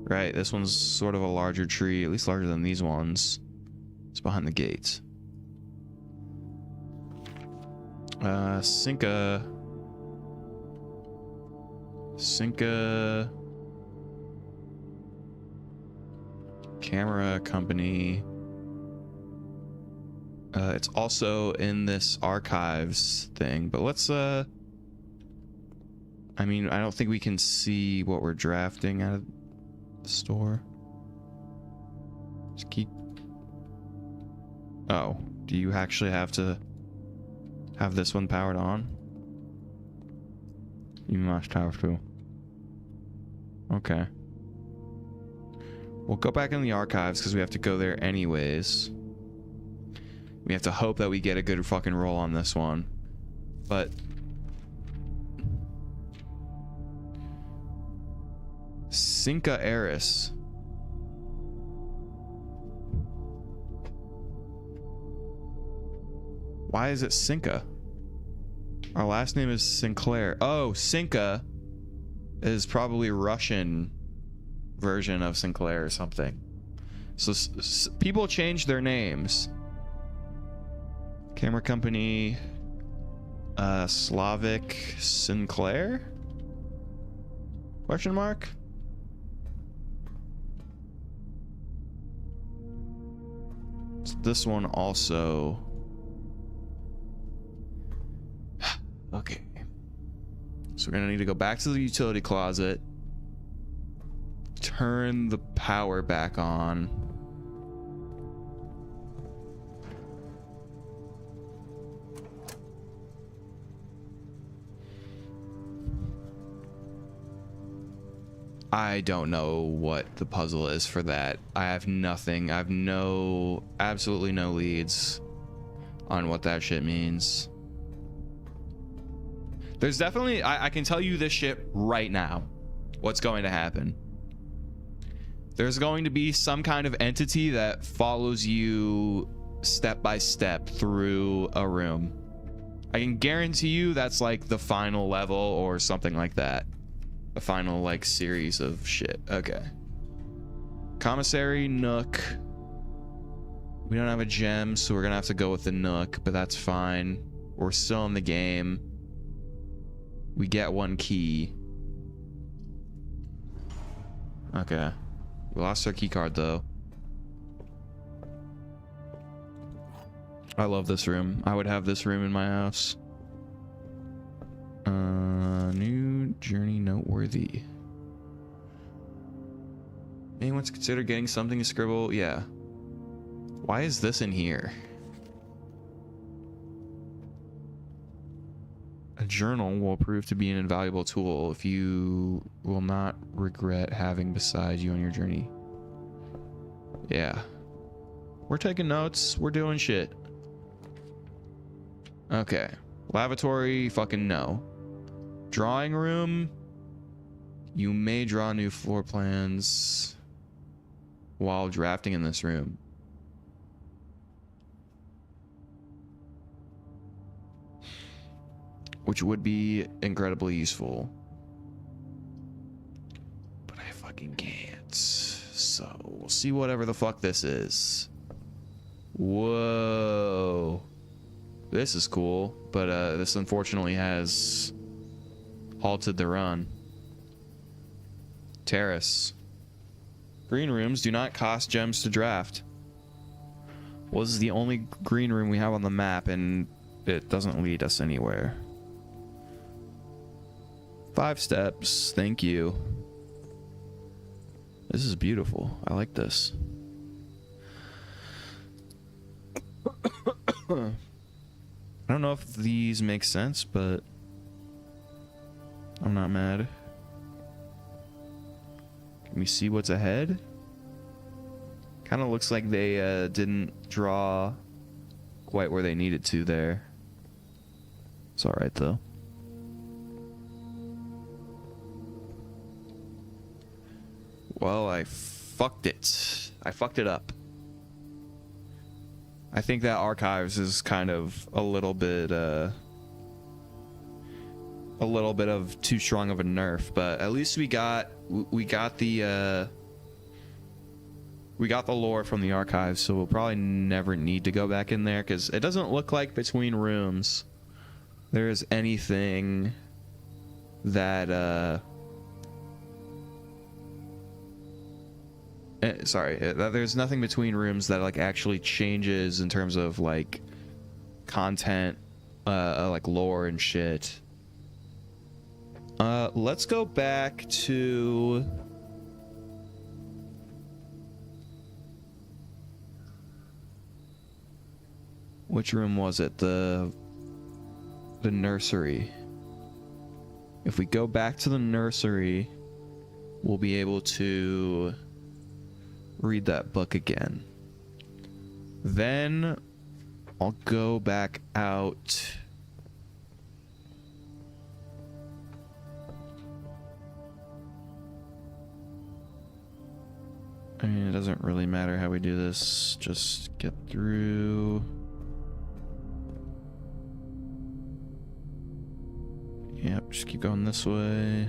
Right, this one's sort of a larger tree, at least larger than these ones. It's behind the gate. Cinca Camera Company. It's also in this archives thing, but let's I mean, I don't think we can see what we're drafting out of the store. Just keep. Oh, do you actually have to have this one powered on? You must have to. Okay. We'll go back in the archives because we have to go there anyways. We have to hope that we get a good fucking roll on this one. But Cinca Eris. Why is it Cinca? Our last name is Sinclair. Oh, Cinca is probably Russian version of Sinclair or something. So people change their names. Camera Company, Slavic Sinclair? Question mark? This one also. Okay. So we're gonna need to go back to the utility closet. Turn the power back on. I don't know what the puzzle is for that. I have nothing. I have absolutely no leads on what that shit means. There's definitely, I can tell you this shit right now. What's going to happen? There's going to be some kind of entity that follows you step by step through a room. I can guarantee you that's like the final level or something like that. A final like series of shit. Okay. Commissary Nook. We don't have a gem, so we're gonna have to go with the Nook, but that's fine. We're still in the game. We get one key. Okay. We lost our key card though. I love this room. I would have this room in my house. New journey noteworthy. Anyone's considered getting something to scribble? Yeah. Why is this in here? A journal will prove to be an invaluable tool if you will not regret having beside you on your journey. Yeah. We're taking notes. We're doing shit. Okay. Lavatory, fucking no. Drawing room. You may draw new floor plans while drafting in this room. Which would be incredibly useful. But I fucking can't. So we'll see whatever the fuck this is. Whoa. This is cool, but this unfortunately has halted the run. Terrace. Green rooms do not cost gems to draft. Well, this is the only green room we have on the map, and it doesn't lead us anywhere. 5 steps, thank you. This is beautiful. I like this. I don't know if these make sense, but I'm not mad. Can we see what's ahead? Kind of looks like they didn't draw quite where they needed to there. It's alright though. Well, I fucked it. I fucked it up. I think that archives is kind of a little bit of too strong of a nerf, but at least we got the lore from the archives, so we'll probably never need to go back in there because it doesn't look like between rooms there is anything that there's nothing between rooms that like actually changes in terms of like content, like lore and shit. Let's go back to which room was it? The nursery. If we go back to the nursery, we'll be able to read that book again. Then I'll go back out. I mean, it doesn't really matter how we do this. Just get through. Yep, just keep going this way.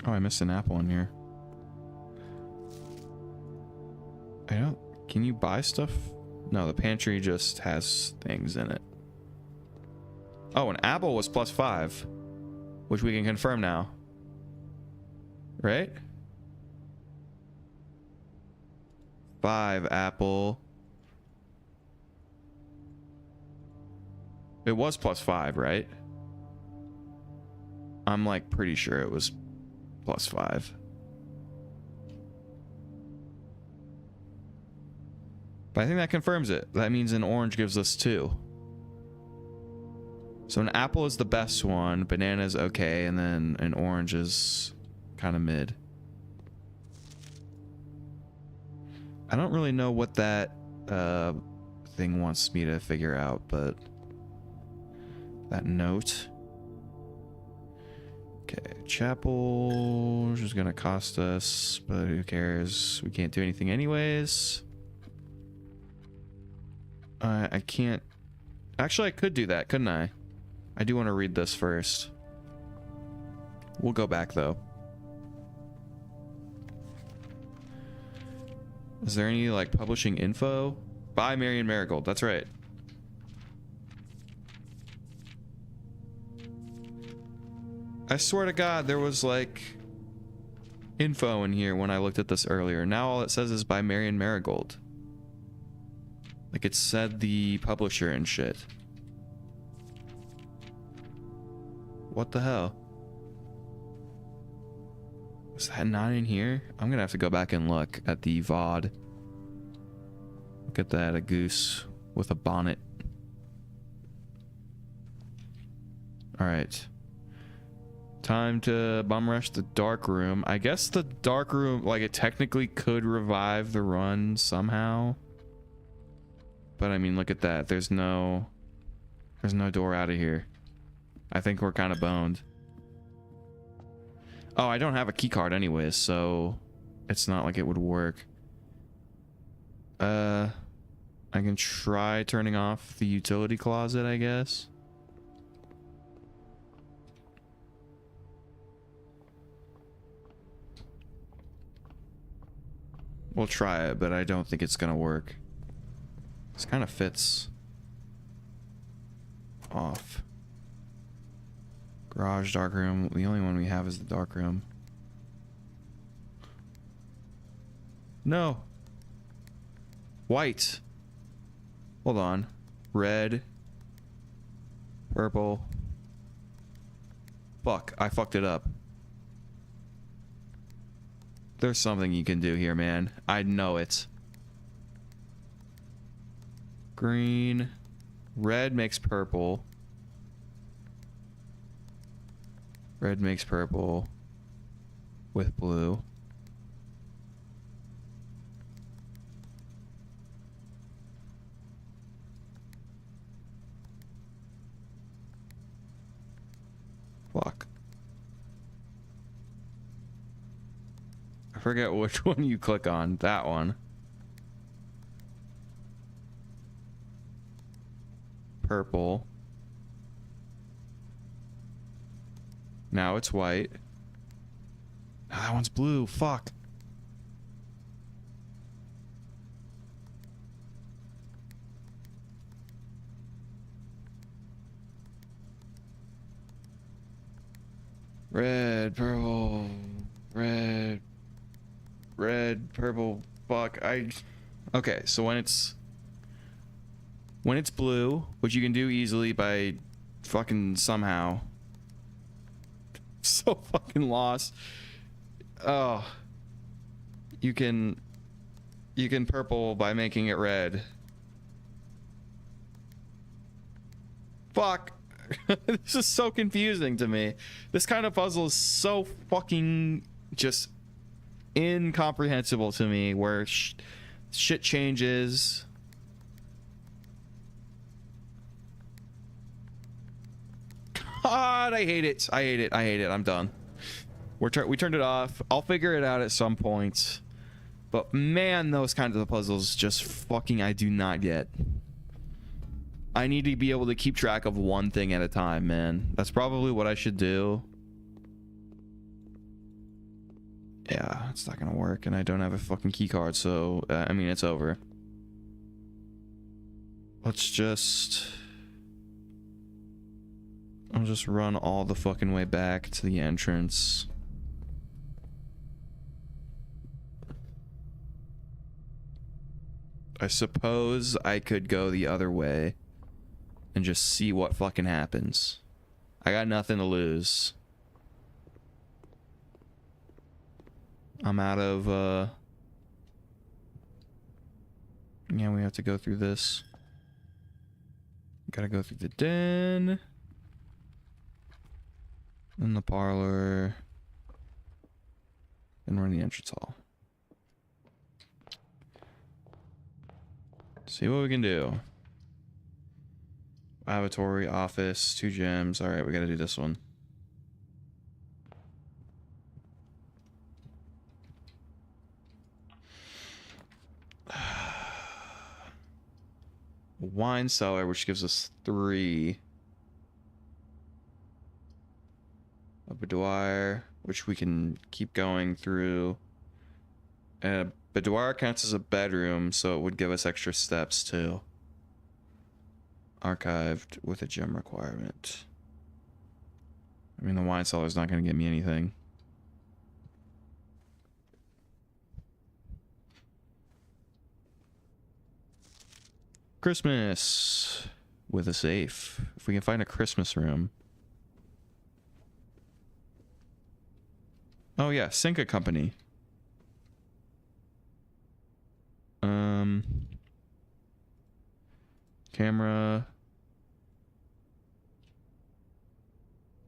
Oh, I missed an apple in here. I don't... Can you buy stuff? No, the pantry just has things in it. Oh, an apple was +5, which we can confirm now. Right? 5 apple. It was +5, right? I'm like pretty sure it was +5. But I think that confirms it. That means an orange gives us 2. So an apple is the best one, banana is okay, and then an orange is kind of mid. I don't really know what that thing wants me to figure out, but that note. Okay, chapel is gonna cost us, but who cares? We can't do anything anyways. I can't. Actually, I could do that, couldn't I? I do want to read this first. We'll go back though. Is there any like publishing info? By Marion Marigold, that's right. I swear to God, there was like info in here when I looked at this earlier. Now all it says is by Marion Marigold. Like it said the publisher and shit. What the hell? Was that not in here? I'm gonna have to go back and look at the VOD. Look at that, a goose with a bonnet. Alright. Time to bum rush the dark room. I guess the dark room, like it technically could revive the run somehow. But I mean, look at that. There's no door out of here. I think we're kind of boned. Oh, I don't have a key card anyways, so it's not like it would work. I can try turning off the utility closet, I guess. We'll try it, but I don't think it's gonna work. This kind of fits off. Garage, dark room. The only one we have is the dark room. No. White. Hold on. Red. Purple. Fuck, I fucked it up. There's something you can do here, man. I know it. Green. Red makes purple. Red makes purple with blue. Fuck. I forget which one you click on. That one. Purple. Now it's white. Ah, that one's blue. Fuck. Red, purple, red, purple. Fuck. Okay, so when it's blue, which you can do easily by fucking somehow. So fucking lost. Oh. You can purple by making it red. Fuck. This is so confusing to me. This kind of puzzle is so fucking just incomprehensible to me, where shit changes. God, I hate it. I hate it. I hate it. I'm done. We turned it off. I'll figure it out at some point. But man, those kinds of puzzles just fucking I do not get. I need to be able to keep track of one thing at a time, man. That's probably what I should do. Yeah, it's not gonna work, and I don't have a fucking key card, so I mean, it's over. Let's just... I'll just run all the fucking way back to the entrance. I suppose I could go the other way and just see what fucking happens. I got nothing to lose. I'm out of, yeah, we have to go through this. Gotta go through the den. In the parlor. And run the entrance hall. See what we can do. Laboratory, office, 2 gems. Alright, we gotta do this one. Wine cellar, which gives us 3. A boudoir, which we can keep going through. A boudoir counts as a bedroom, so it would give us extra steps too. Archived with a gem requirement. I mean, the wine cellar is not going to get me anything. Christmas with a safe. If we can find a Christmas room. Oh yeah, Cinca Company. Camera.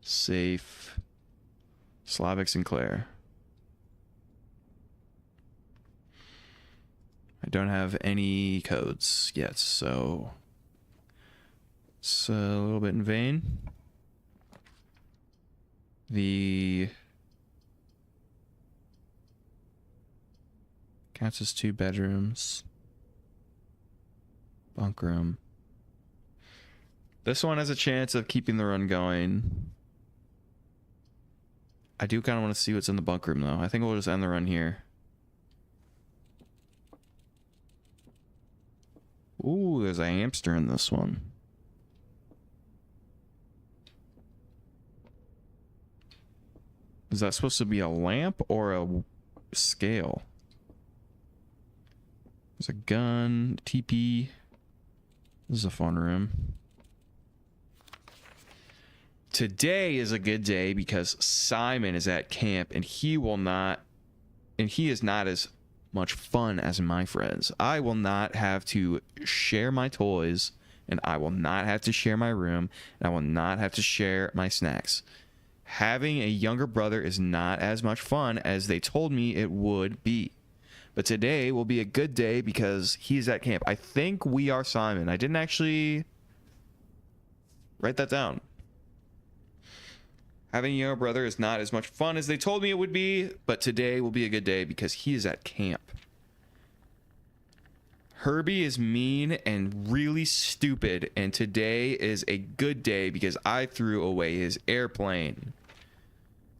Safe. Slavic Sinclair. I don't have any codes yet, so it's a little bit in vain. The counts as 2 bedrooms. Bunk room. This one has a chance of keeping the run going. I do kind of want to see what's in the bunk room, though. I think we'll just end the run here. Ooh, there's a hamster in this one. Is that supposed to be a lamp or a scale? There's a gun, TP. This is a fun room. Today is a good day because Simon is at camp and he is not as much fun as my friends. I will not have to share my toys, and I will not have to share my room, and I will not have to share my snacks. Having a younger brother is not as much fun as they told me it would be. But today will be a good day because he's at camp. I think we are Simon. I didn't actually write that down. Having a younger brother is not as much fun as they told me it would be, but today will be a good day because he is at camp. Herbie is mean and really stupid, and today is a good day because I threw away his airplane.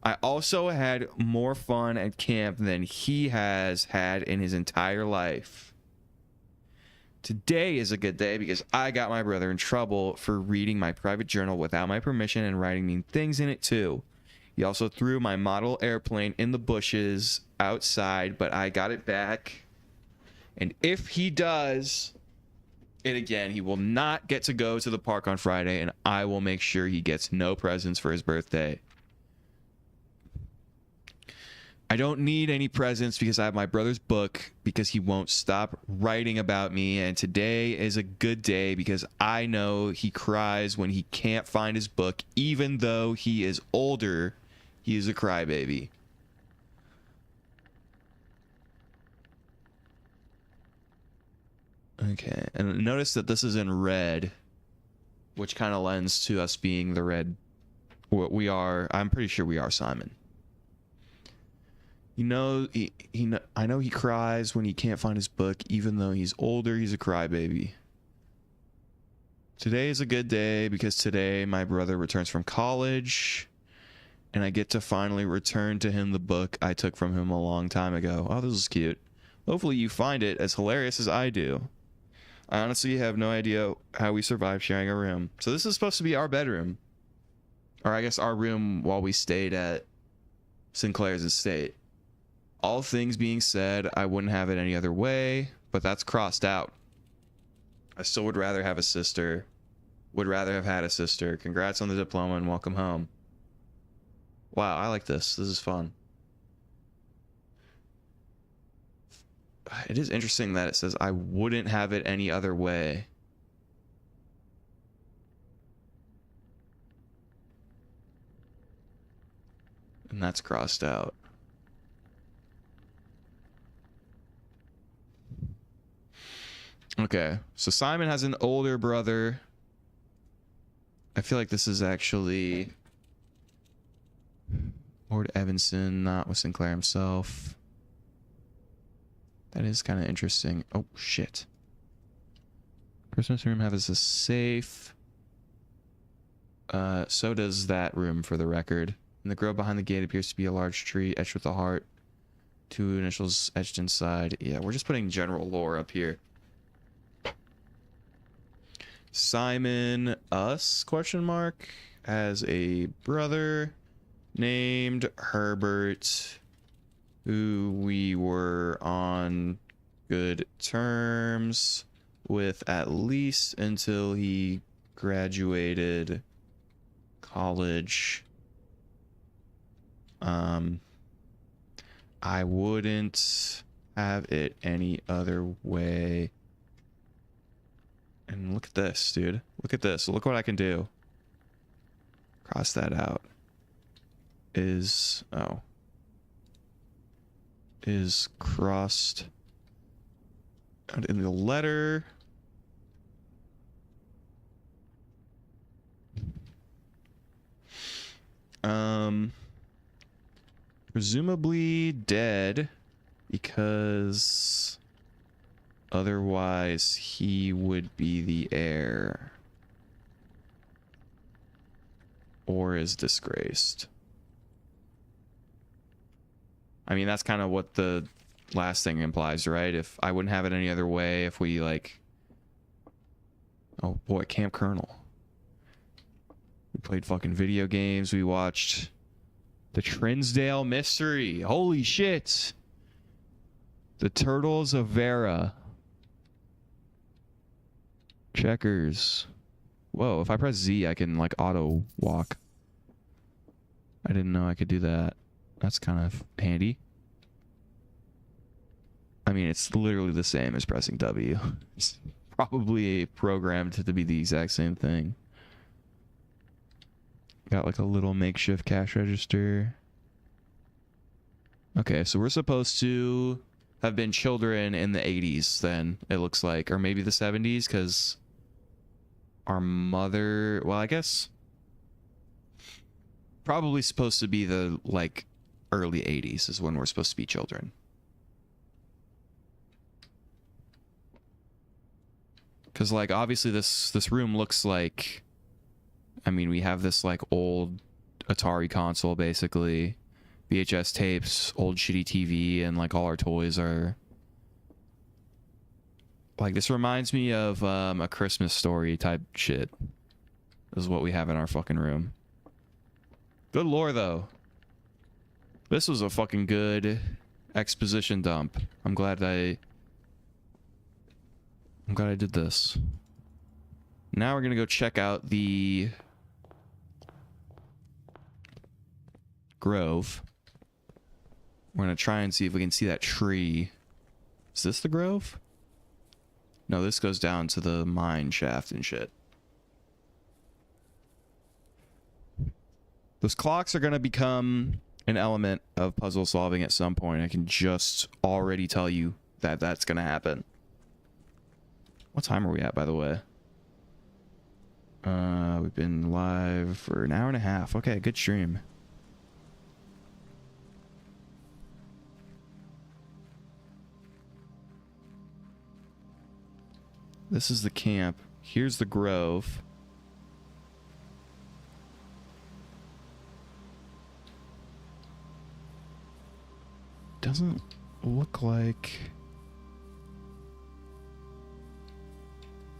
I also had more fun at camp than he has had in his entire life. Today is a good day because I got my brother in trouble for reading my private journal without my permission and writing mean things in it too. He also threw my model airplane in the bushes outside, but I got it back. And if he does it again, he will not get to go to the park on Friday, and I will make sure he gets no presents for his birthday. I don't need any presents because I have my brother's book because he won't stop writing about me. And today is a good day because I know he cries when he can't find his book. Even though he is older, he is a crybaby. Okay, and notice that this is in red, which kind of lends to us being the red. What we are, I'm pretty sure we are Simon. You know, I know he cries when he can't find his book, even though he's older, he's a crybaby. Today is a good day because today my brother returns from college, and I get to finally return to him the book I took from him a long time ago. Oh, this is cute. Hopefully you find it as hilarious as I do. I honestly have no idea how we survived sharing a room. So this is supposed to be our bedroom. Or I guess our room while we stayed at Sinclair's estate. All things being said, I wouldn't have it any other way, but that's crossed out. I still would rather have a sister. Would rather have had a sister. Congrats on the diploma and welcome home. Wow, I like this. This is fun. It is interesting that it says I wouldn't have it any other way. And that's crossed out. Okay, so Simon has an older brother. I feel like this is actually Lord Evanson, not with Sinclair himself. That is kind of interesting. Oh, shit. Christmas room has a safe. So does that room, for the record. In the grove behind the gate appears to be a large tree etched with a heart. 2 initials etched inside. Yeah, we're just putting general lore up here. Simon Us, question mark, has a brother named Herbert, who we were on good terms with at least until he graduated college. I wouldn't have it any other way. And look at this, dude. Look at this. Look what I can do. Cross that out. Is crossed out in the letter. Presumably dead because otherwise he would be the heir or is disgraced. I mean, that's kind of what the last thing implies, right? If I wouldn't have it any other way, if we like, oh boy, Camp Colonel. We played fucking video games. We watched the Trinsdale Mystery. Holy shit. The Turtles of Vera. Checkers. Whoa, if I press Z, I can like auto walk. I didn't know I could do that. That's kind of handy. I mean, it's literally the same as pressing W. It's probably programmed to be the exact same thing. Got like a little makeshift cash register. Okay, so we're supposed to have been children in the 80s then, it looks like. Or maybe the 70s, because our mother... Well, I guess... Probably supposed to be the, like, early 80s is when we're supposed to be children. Because, like, obviously this room looks like... I mean, we have this, like, old Atari console, basically. VHS tapes, old shitty TV, and, like, all our toys are... Like, this reminds me of a Christmas Story type shit. This is what we have in our fucking room. Good lore, though. This was a fucking good exposition dump. I'm glad I did this. Now we're gonna go check out the Grove. We're gonna try and see if we can see that tree. Is this the Grove? No, this goes down to the mine shaft and shit. Those clocks are gonna become an element of puzzle solving at some point. I can just already tell you that that's gonna happen. What time are we at, by the way? We've been live for an hour and a half. Okay, good stream. This is the camp. Here's the Grove. Doesn't look like...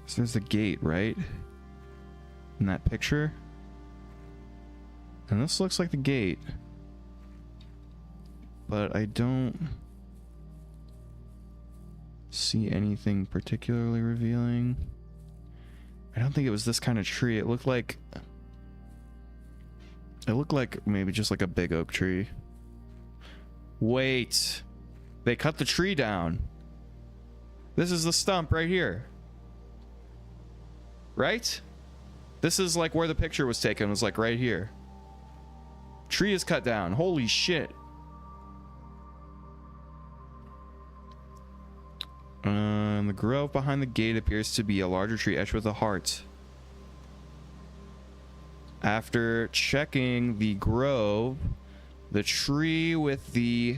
So there's the gate, right? In that picture. And this looks like the gate. But I don't see anything particularly revealing. I don't think it was this kind of tree. It looked like maybe just like a big oak tree. Wait. They cut the tree down. This is the stump right here. Right? This is like where the picture was taken, was like right here. Tree is cut down. Holy shit. The grove behind the gate appears to be a larger tree etched with a heart. After checking the grove, the tree with the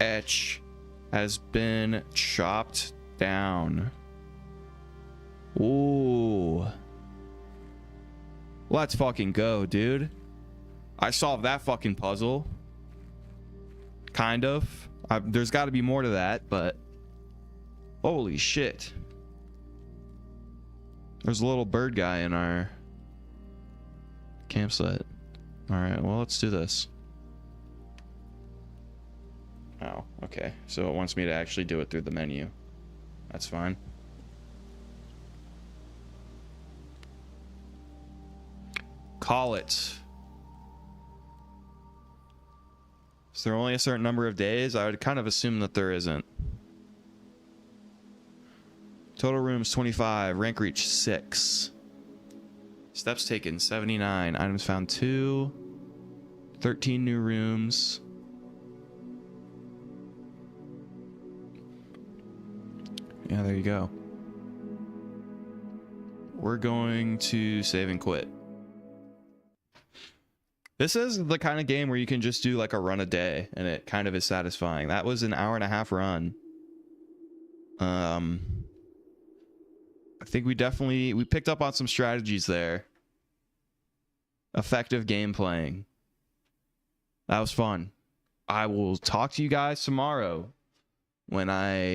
etch has been chopped down. Ooh. Let's fucking go, dude. I solved that fucking puzzle. Kind of. There's got to be more to that, but... Holy shit. There's a little bird guy in our campsite. Alright, well, let's do this. Oh, okay. So it wants me to actually do it through the menu. That's fine. Call it. Is there only a certain number of days? I would kind of assume that there isn't. Total rooms 25. Rank reach 6. Steps taken 79. Items found 2. 13 new rooms. Yeah, there you go. We're going to save and quit. This is the kind of game where you can just do like a run a day and it kind of is satisfying. That was an hour and a half run. I think we picked up on some strategies there. Effective game playing. That was fun. I will talk to you guys tomorrow when I